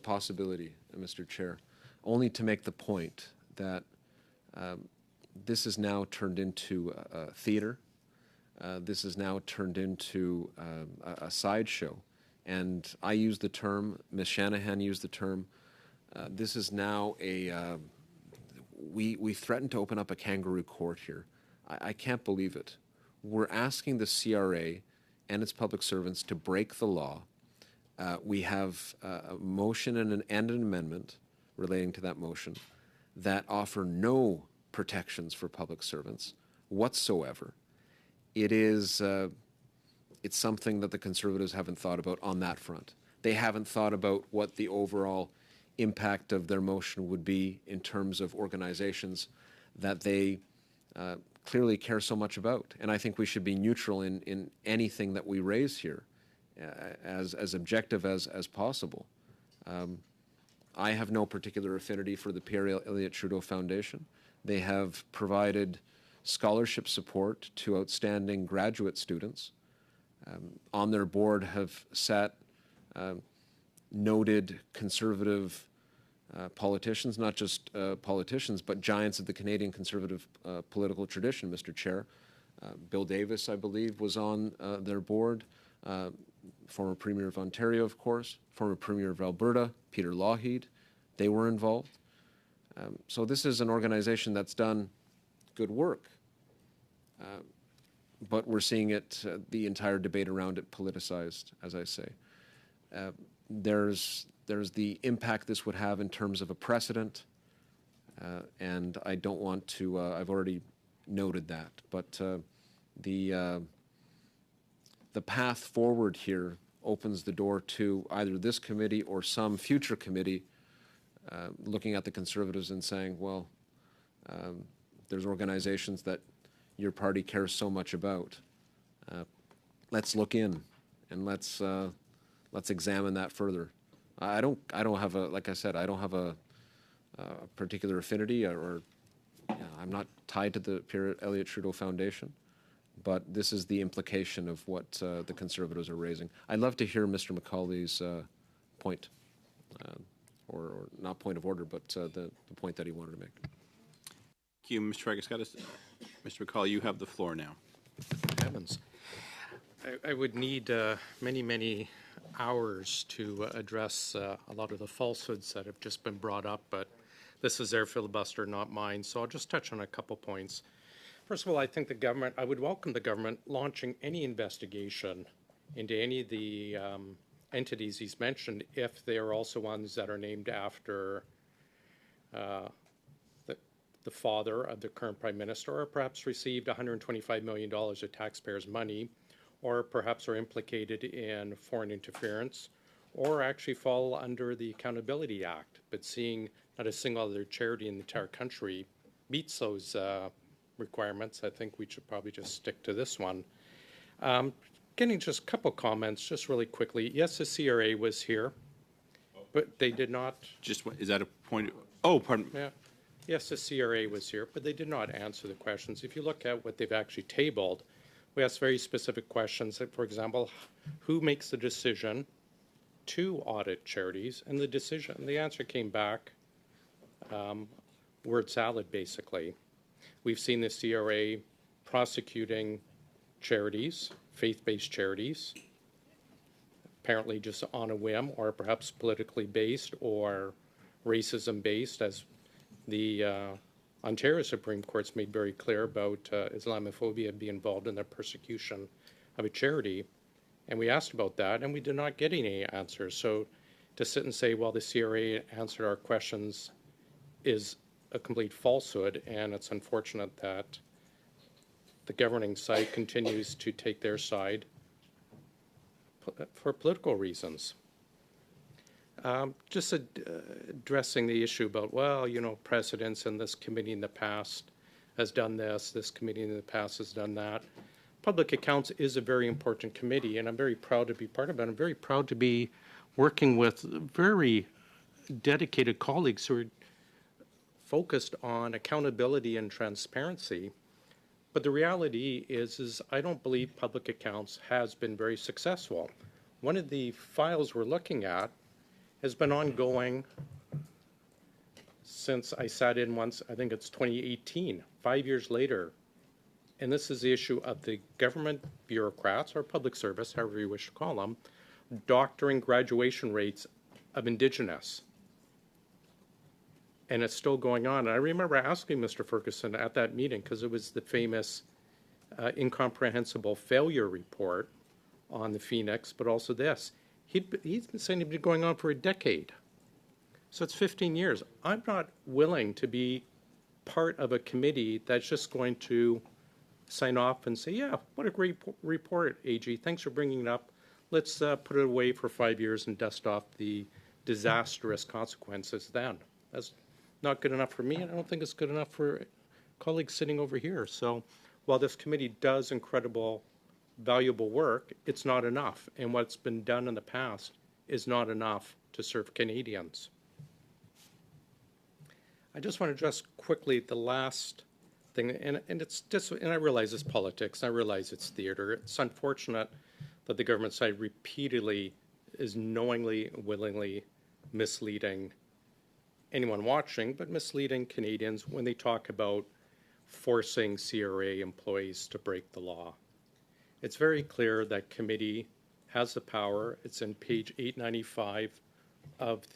possibility, Mr. Chair, only to make the point that this is now turned into a theater. This is now turned into a sideshow. And I use the term, Ms. Shanahan used the term, This is now we threatened to open up a kangaroo court here. I can't believe it. We're asking the CRA and its public servants to break the law. We have a motion and an amendment relating to that motion that offer no protections for public servants whatsoever. It's something that the Conservatives haven't thought about on that front. They haven't thought about what the overall impact of their motion would be in terms of organizations that they clearly care so much about. And I think we should be neutral in anything that we raise here, as objective as possible. I have no particular affinity for the Pierre Elliott Trudeau Foundation. They have provided scholarship support to outstanding graduate students. On their board have sat noted Conservative politicians, not just politicians, but giants of the Canadian Conservative political tradition, Mr. Chair. Bill Davis, I believe, was on their board. Former Premier of Ontario, of course. Former Premier of Alberta, Peter Lougheed. They were involved. So this is an organization that's done good work. But we're seeing it, the entire debate around it, politicized, as I say. There's the impact this would have in terms of a precedent, and I don't want to, I've already noted that, but the path forward here opens the door to either this committee or some future committee looking at the Conservatives and saying, well, there's organizations that your party cares so much about. Let's look in and let's examine that further. I don't have a, like I said, I don't have a particular affinity or I'm not tied to the Pierre Elliott Trudeau Foundation, but this is the implication of what the Conservatives are raising. I'd love to hear Mr. McCauley's point, or not point of order, but the point that he wanted to make.
Thank you, Mr. Fragaskatis. Mr. McCauley, you have the floor now.
Heavens. I would need many hours to address a lot of the falsehoods that have just been brought up, but this is their filibuster, not mine, so I'll just touch on a couple points. First of all, I think the government, I would welcome the government launching any investigation into any of the entities he's mentioned if they are also ones that are named after the father of the current Prime Minister, or perhaps received $125 million of taxpayers' money, or perhaps are implicated in foreign interference, or actually fall under the Accountability Act. But seeing not a single other charity in the entire country meets those requirements, I think we should probably just stick to this one. Getting just a couple comments, just really quickly. Yes, the CRA was here, but they did not.
Just, is that a point? Oh, pardon.
Yeah. Yes, the CRA was here, but they did not answer the questions. If you look at what they've actually tabled, we asked very specific questions. Like, for example, who makes the decision to audit charities? And the answer came back word salad, basically. We've seen the CRA prosecuting charities, faith-based charities, apparently just on a whim, or perhaps politically based or racism-based, as the Ontario Supreme Court's made very clear about Islamophobia being involved in the persecution of a charity. And we asked about that, and we did not get any answers. So to sit and say, well, the CRA answered our questions is a complete falsehood, and it's unfortunate that the governing side continues to take their side for political reasons. Just addressing the issue about, well, you know, precedents, and this committee in the past has done this committee in the past has done that. Public Accounts is a very important committee, and I'm very proud to be part of it. I'm very proud to be working with very dedicated colleagues who are focused on accountability and transparency. But the reality is I don't believe Public Accounts has been very successful. One of the files we're looking at has been ongoing since I sat in once, I think it's 2018, 5 years later. And this is the issue of the government bureaucrats, or public service, however you wish to call them, doctoring graduation rates of Indigenous. and it's still going on. And I remember asking Mr. Ferguson at that meeting, because it was the famous incomprehensible failure report on the Phoenix, but also this. He's been saying it'd been going on for a decade. So it's 15 years. I'm not willing to be part of a committee that's just going to sign off and say, yeah, what a great report, AG. Thanks for bringing it up. Let's put it away for 5 years and dust off the disastrous consequences then. That's not good enough for me, and I don't think it's good enough for colleagues sitting over here. So while this committee does incredible, valuable work, it's not enough. And what's been done in the past is not enough to serve Canadians. I just want to address quickly the last thing, and it's just, and I realize it's politics, I realize it's theater. It's unfortunate that the government side repeatedly is knowingly, willingly misleading anyone watching, but misleading Canadians when they talk about forcing CRA employees to break the law. It's very clear that committee has the power. It's in page 895 of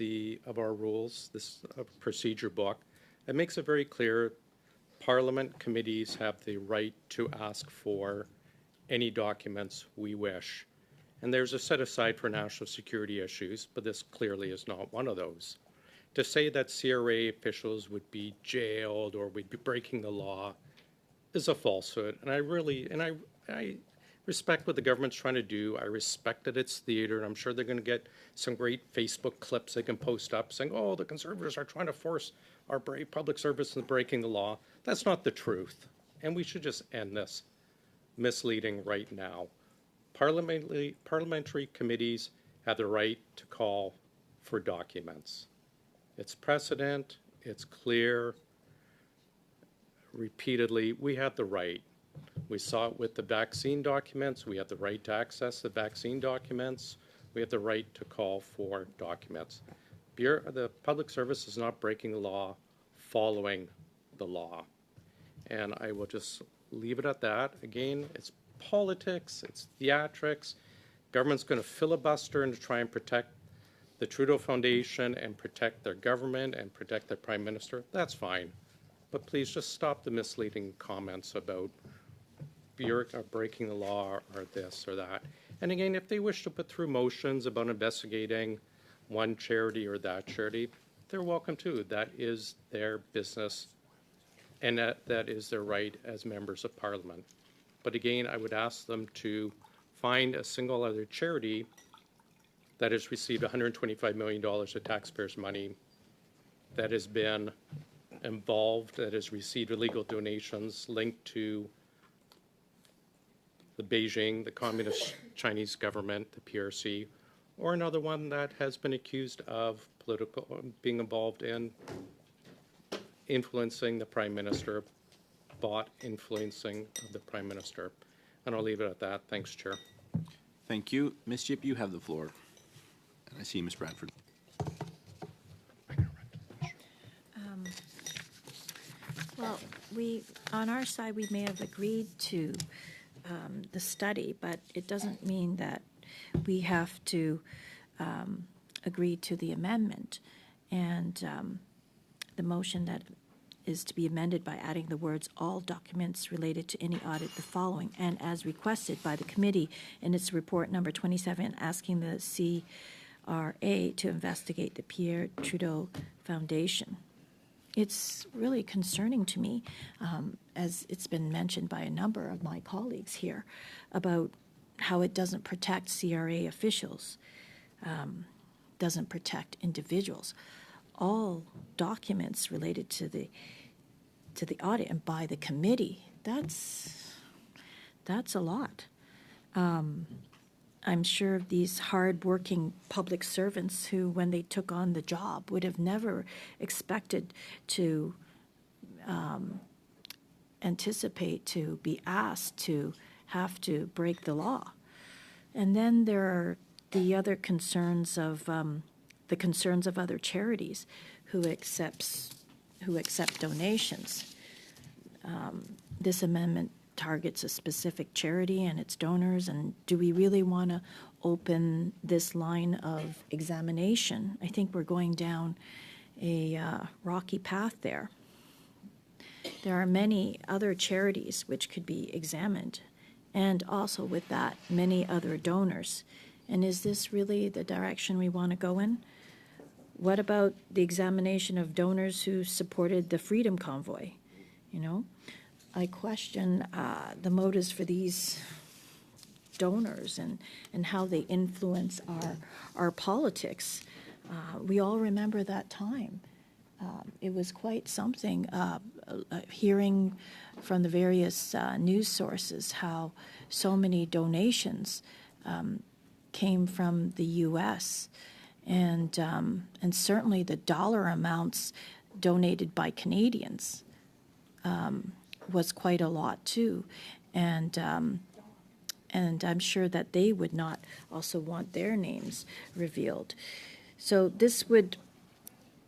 our rules, this procedure book. It makes it very clear Parliament committees have the right to ask for any documents we wish. And there's a set aside for national security issues, but this clearly is not one of those. To say that CRA officials would be jailed or would be breaking the law is a falsehood. And I respect what the government's trying to do. I respect that it's theater, and I'm sure they're going to get some great Facebook clips they can post up saying, oh, the Conservatives are trying to force our brave public service into breaking the law. That's not the truth. And we should just end this misleading right now. Parliamentary committees have the right to call for documents. It's precedent, it's clear. Repeatedly, we have the right. We saw it with the vaccine documents. We have the right to access the vaccine documents. We have the right to call for documents. The public service is not breaking the law, following the law. And I will just leave it at that. Again, it's politics, it's theatrics. Government's going to filibuster and to try and protect the Trudeau Foundation and protect their government and protect their Prime Minister. That's fine. But please just stop the misleading comments about breaking the law or this or that. And again, if they wish to put through motions about investigating one charity or that charity, they're welcome to. That is their business, and that is their right as members of Parliament. But again, I would ask them to find a single other charity that has received $125 million of taxpayers' money, that has been involved, that has received illegal donations linked to the Beijing, the Communist Chinese government, the PRC, or another one that has been accused of being involved in influencing the Prime Minister, bought influencing of the Prime Minister. And I'll leave it at that. Thanks, Chair.
Thank you. Ms. Yip, you have the floor. And I see Ms. Bradford.
Well, on our side, we may have agreed to the study, but it doesn't mean that we have to agree to the amendment. And the motion that is to be amended by adding the words, all documents related to any audit, the following, and as requested by the committee in its report number 27, asking the CRA to investigate the Pierre Trudeau Foundation. It's really concerning to me, as it's been mentioned by a number of my colleagues here, about how it doesn't protect CRA officials, doesn't protect individuals. All documents related to the audit and by the committee, that's a lot. I'm sure these hard-working public servants who, when they took on the job, would have never expected to anticipate to be asked to have to break the law. And then there are the other concerns of other charities who accept donations. This amendment targets a specific charity and its donors, and do we really want to open this line of examination? I think we're going down a rocky path there. There are many other charities which could be examined, and also with that, many other donors. And is this really the direction we want to go in? What about the examination of donors who supported the Freedom Convoy? You know, I question the motives for these donors and how they influence our politics. We all remember that time. It was quite something, hearing from the various news sources how so many donations came from the U.S. And certainly the dollar amounts donated by Canadians was quite a lot too. And I'm sure that they would not also want their names revealed. So this would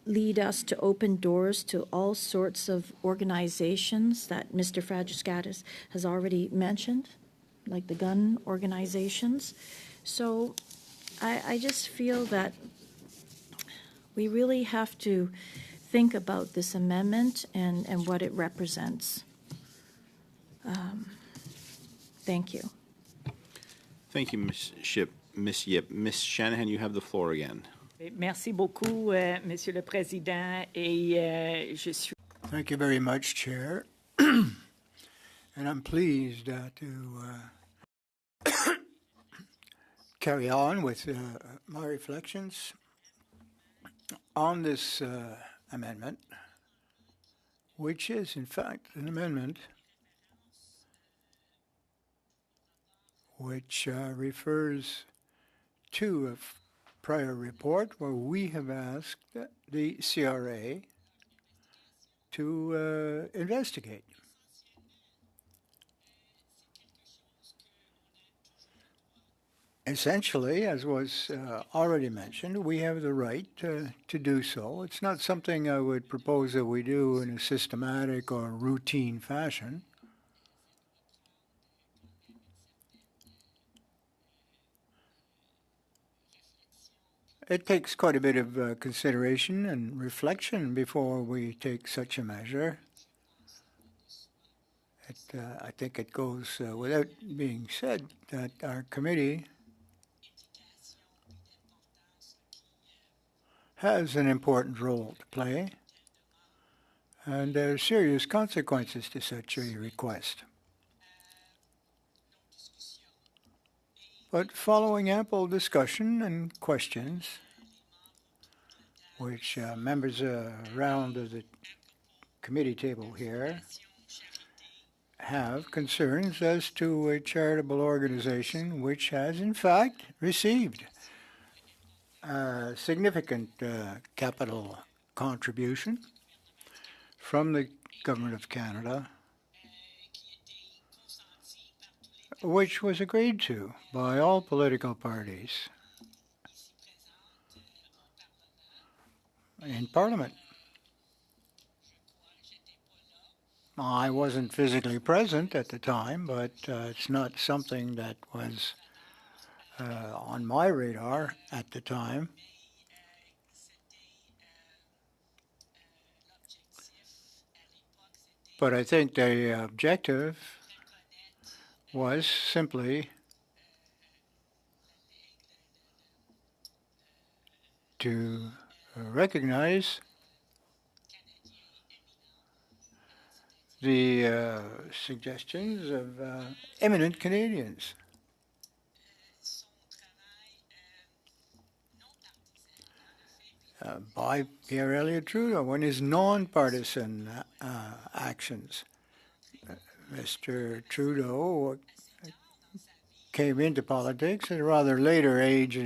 lead us to open doors to all sorts of organizations that Mr. Fragiskatis has already mentioned, like the gun organizations. So I just feel that we really have to think about this amendment and what it represents. Thank you.
Thank you, Ms. Ship. Ms. Yip. Ms. Shanahan, you have the floor again.
Merci beaucoup, Monsieur le Président, et je suis...
Thank you very much, Chair. And I'm pleased to carry on with my reflections on this amendment, which is, in fact, an amendment which refers to a prior report where we have asked the CRA to investigate. Essentially, as was already mentioned, we have the right to do so. It's not something I would propose that we do in a systematic or routine fashion. It takes quite a bit of consideration and reflection before we take such a measure. I think it goes without being said that our committee has an important role to play, and there are serious consequences to such a request. But following ample discussion and questions, which members around the committee table here have concerns as to a charitable organization which has in fact received a significant capital contribution from the Government of Canada, which was agreed to by all political parties in Parliament. I wasn't physically present at the time, but it's not something that was on my radar at the time. But I think the objective was simply to recognize the suggestions of eminent Canadians. By Pierre Elliott Trudeau and his non-partisan actions. Mr. Trudeau came into politics at a rather later age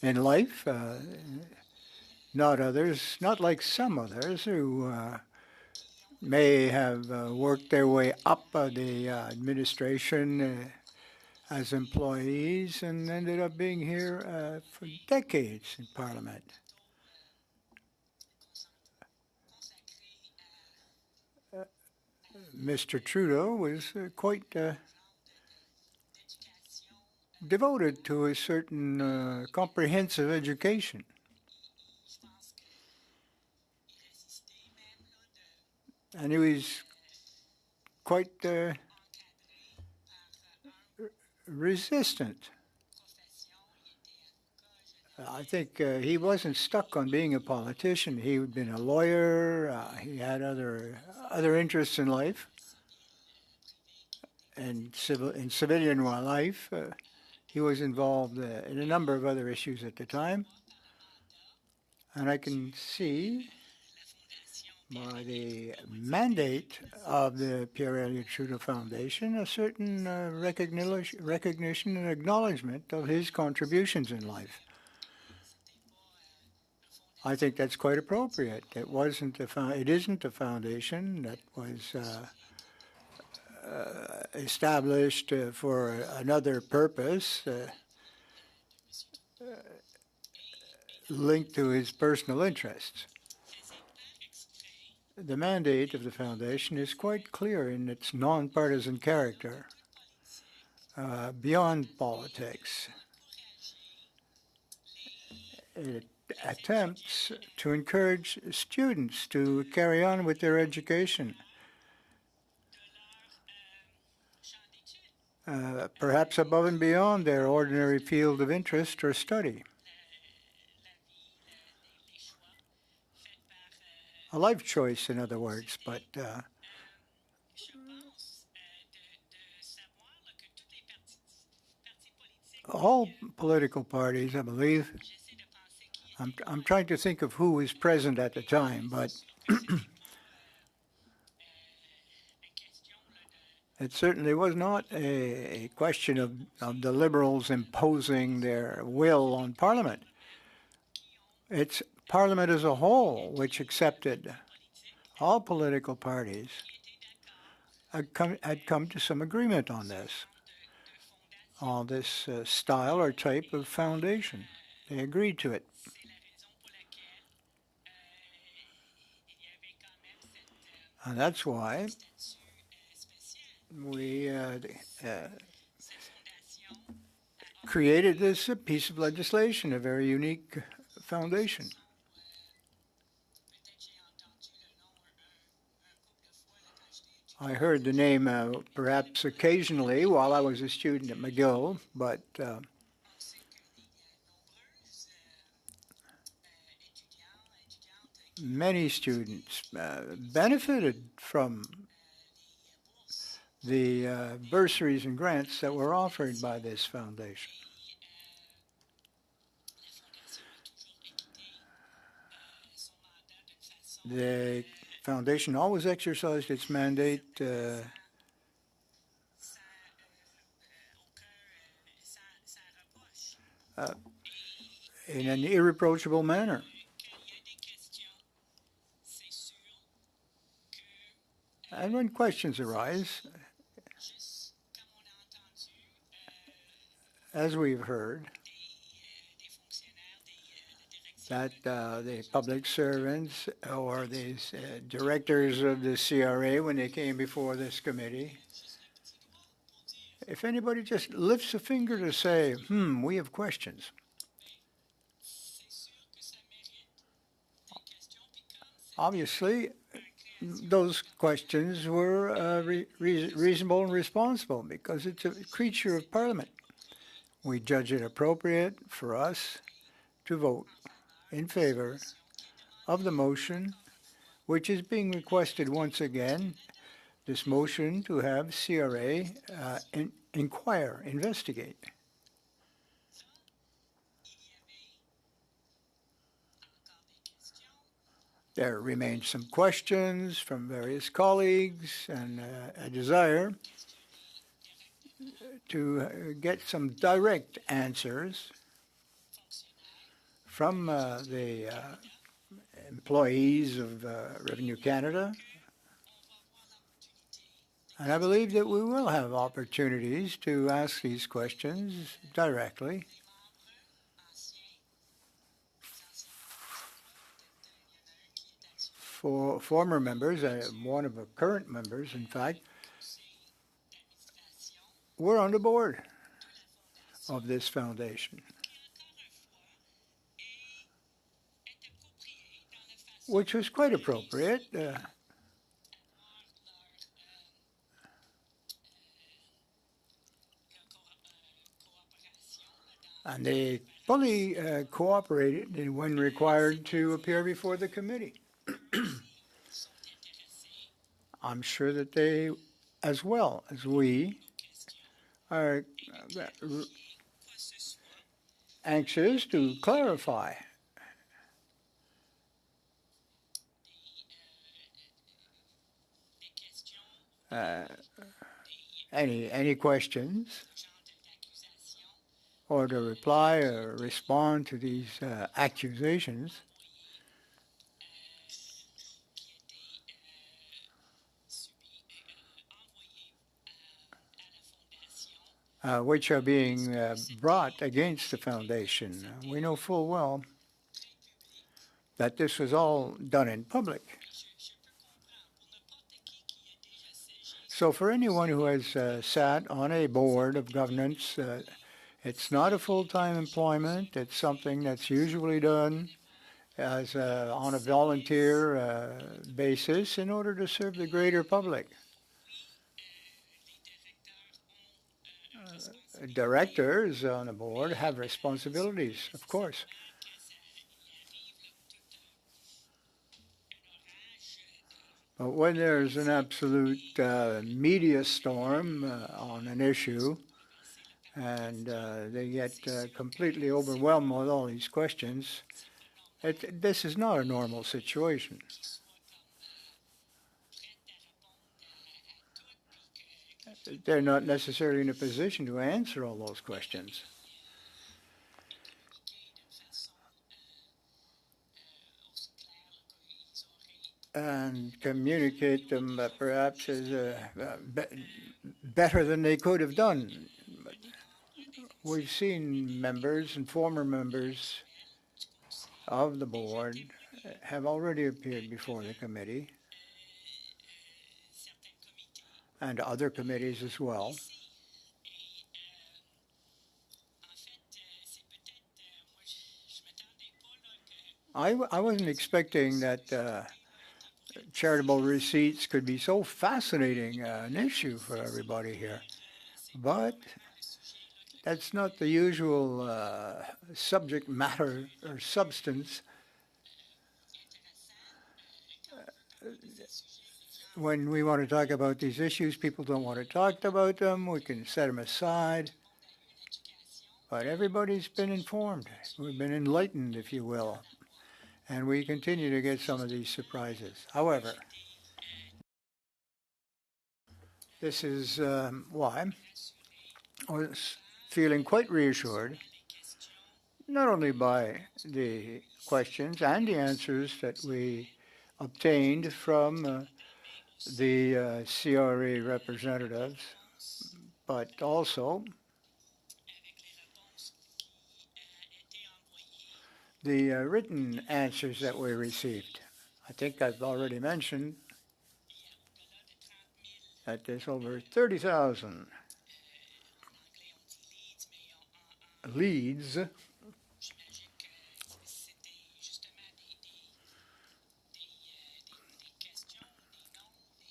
in life, not like some others who may have worked their way up the administration as employees and ended up being here for decades in Parliament. Mr. Trudeau was quite devoted to a certain comprehensive education. and he was quite resistant. I think he wasn't stuck on being a politician. He had been a lawyer. He had other interests in life, and civilian life. He was involved in a number of other issues at the time, and I can see by the mandate of the Pierre Elliott Trudeau Foundation a certain recognition and acknowledgement of his contributions in life. I think that's quite appropriate. It isn't a foundation that was established for another purpose linked to his personal interests. The mandate of the foundation is quite clear in its nonpartisan character, beyond politics. It attempts to encourage students to carry on with their education, perhaps above and beyond their ordinary field of interest or study. A life choice, in other words, but all political parties, I believe, I'm trying to think of who was present at the time, but it certainly was not a question of the Liberals imposing their will on Parliament. It's Parliament as a whole which accepted. All political parties had come to some agreement on this style or type of foundation. They agreed to it. And that's why we created this piece of legislation, a very unique foundation. I heard the name perhaps occasionally while I was a student at McGill, but many students benefited from the bursaries and grants that were offered by this foundation. The foundation always exercised its mandate in an irreproachable manner. And when questions arise, as we've heard, that the public servants or these directors of the CRA, when they came before this committee, if anybody just lifts a finger to say, we have questions, obviously those questions were reasonable and responsible because it's a creature of Parliament. We judge it appropriate for us to vote in favor of the motion, which is being requested once again, this motion to have CRA investigate. There remain some questions from various colleagues and a desire to get some direct answers from the employees of Revenue Canada. And I believe that we will have opportunities to ask these questions directly. For former members, one of the current members, in fact, were on the board of this foundation, which was quite appropriate And they fully cooperated when required to appear before the committee. I'm sure that they, as well as we, are anxious to clarify any questions or to reply or respond to these accusations which are being brought against the foundation. We know full well that this was all done in public. So for anyone who has sat on a board of governance, it's not a full-time employment. It's something that's usually done as on a volunteer basis in order to serve the greater public. Directors on a board have responsibilities, of course. But when there's an absolute media storm on an issue, and they get completely overwhelmed with all these questions, this is not a normal situation. They're not necessarily in a position to answer all those questions. And communicate them perhaps as better than they could have done. But we've seen members and former members of the board have already appeared before the committee and other committees as well. I wasn't expecting that charitable receipts could be so fascinating an issue for everybody here. But that's not the usual subject matter or substance. When we want to talk about these issues, people don't want to talk about them. We can set them aside. But everybody's been informed. We've been enlightened, if you will. And we continue to get some of these surprises. However, this is why I was feeling quite reassured, not only by the questions and the answers that we obtained from the CRA representatives, but also the written answers that we received. I think I've already mentioned that there's over 30,000 leads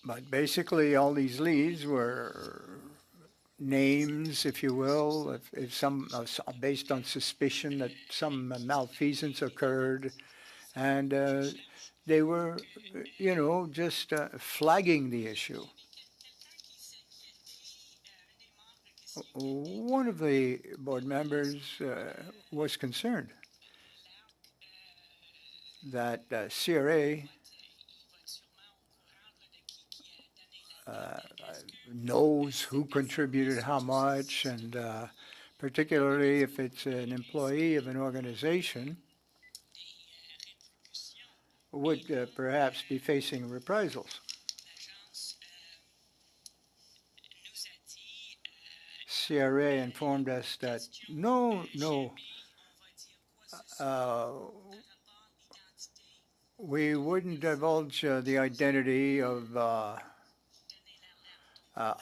but basically all these leads were names, if you will, if some based on suspicion that some malfeasance occurred, and they were, just flagging the issue. One of the board members was concerned that CRA knows who contributed how much, and particularly if it's an employee of an organization, would perhaps be facing reprisals. CRA informed us that no, we wouldn't divulge the identity of a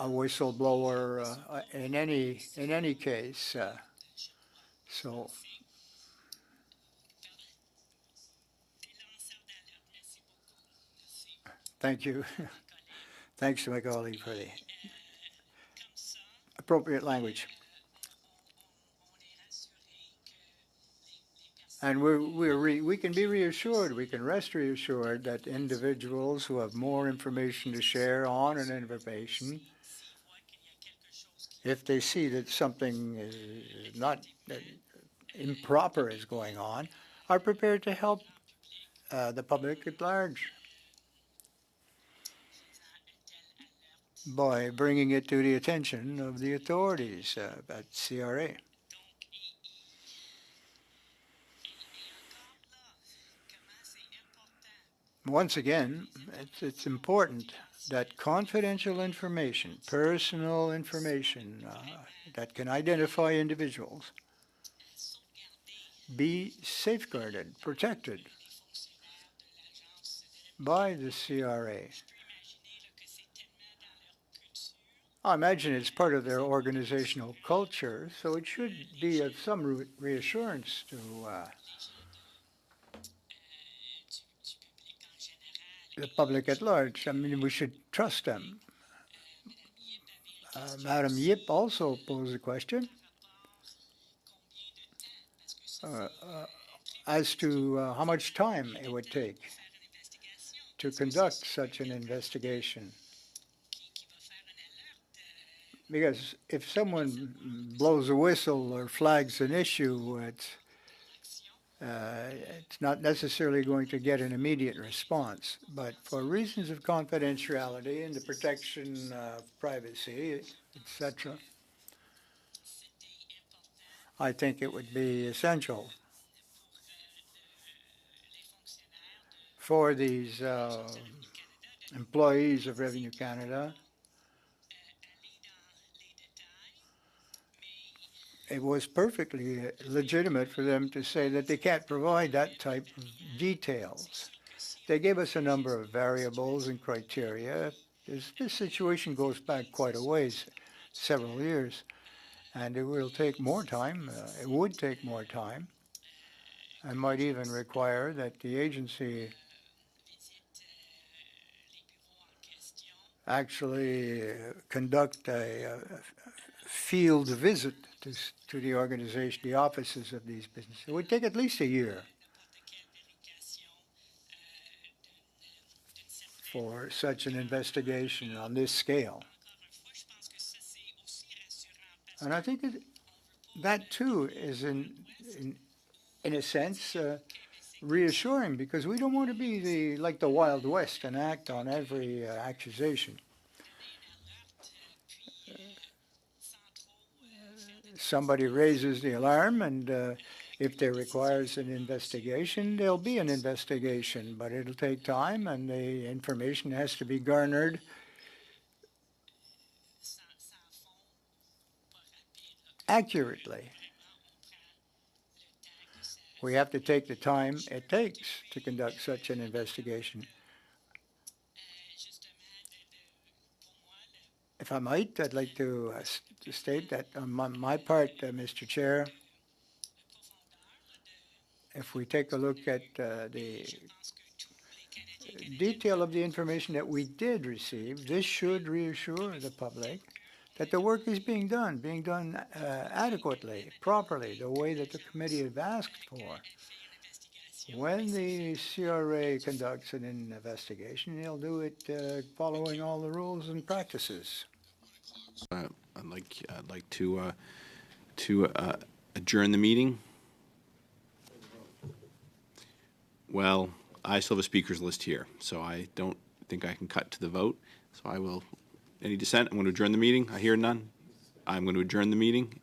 whistleblower in any case. So thank you. Thanks to my colleague for the appropriate language. And we can be reassured, we can rest reassured that individuals who have more information to share on an information, if they see that something is not improper is going on, are prepared to help the public at large by bringing it to the attention of the authorities at CRA. Once again, it's important that confidential information, personal information that can identify individuals, be safeguarded, protected by the CRA. I imagine it's part of their organizational culture, so it should be of some reassurance to the public at large. I mean, we should trust them. Madam Yip also posed a question as to how much time it would take to conduct such an investigation. Because if someone blows a whistle or flags an issue, it's not necessarily going to get an immediate response. But for reasons of confidentiality and the protection of privacy, etc., I think it would be essential for these employees of Revenue Canada. It was perfectly legitimate for them to say that they can't provide that type of details. They gave us a number of variables and criteria. This situation goes back quite a ways, several years, and it will take more time. It would take more time, and might even require that the agency actually conduct a field visit to the organization, the offices of these businesses. It would take at least a year for such an investigation on this scale. And I think that too is in a sense reassuring, because we don't want to be like the Wild West and act on every accusation. Somebody raises the alarm, and if there requires an investigation, there'll be an investigation, but it'll take time, and the information has to be garnered accurately. We have to take the time it takes to conduct such an investigation. If I might, I'd like to state that on my part, Mr. Chair, if we take a look at the detail of the information that we did receive, this should reassure the public that the work is being done adequately, properly, the way that the committee have asked for. When the CRA conducts an investigation, they'll do it following all the rules and practices.
I'd like to adjourn the meeting. Well, I still have a speaker's list here, so I don't think I can cut to the vote. So I will. Any dissent? I'm going to adjourn the meeting. I hear none. I'm going to adjourn the meeting,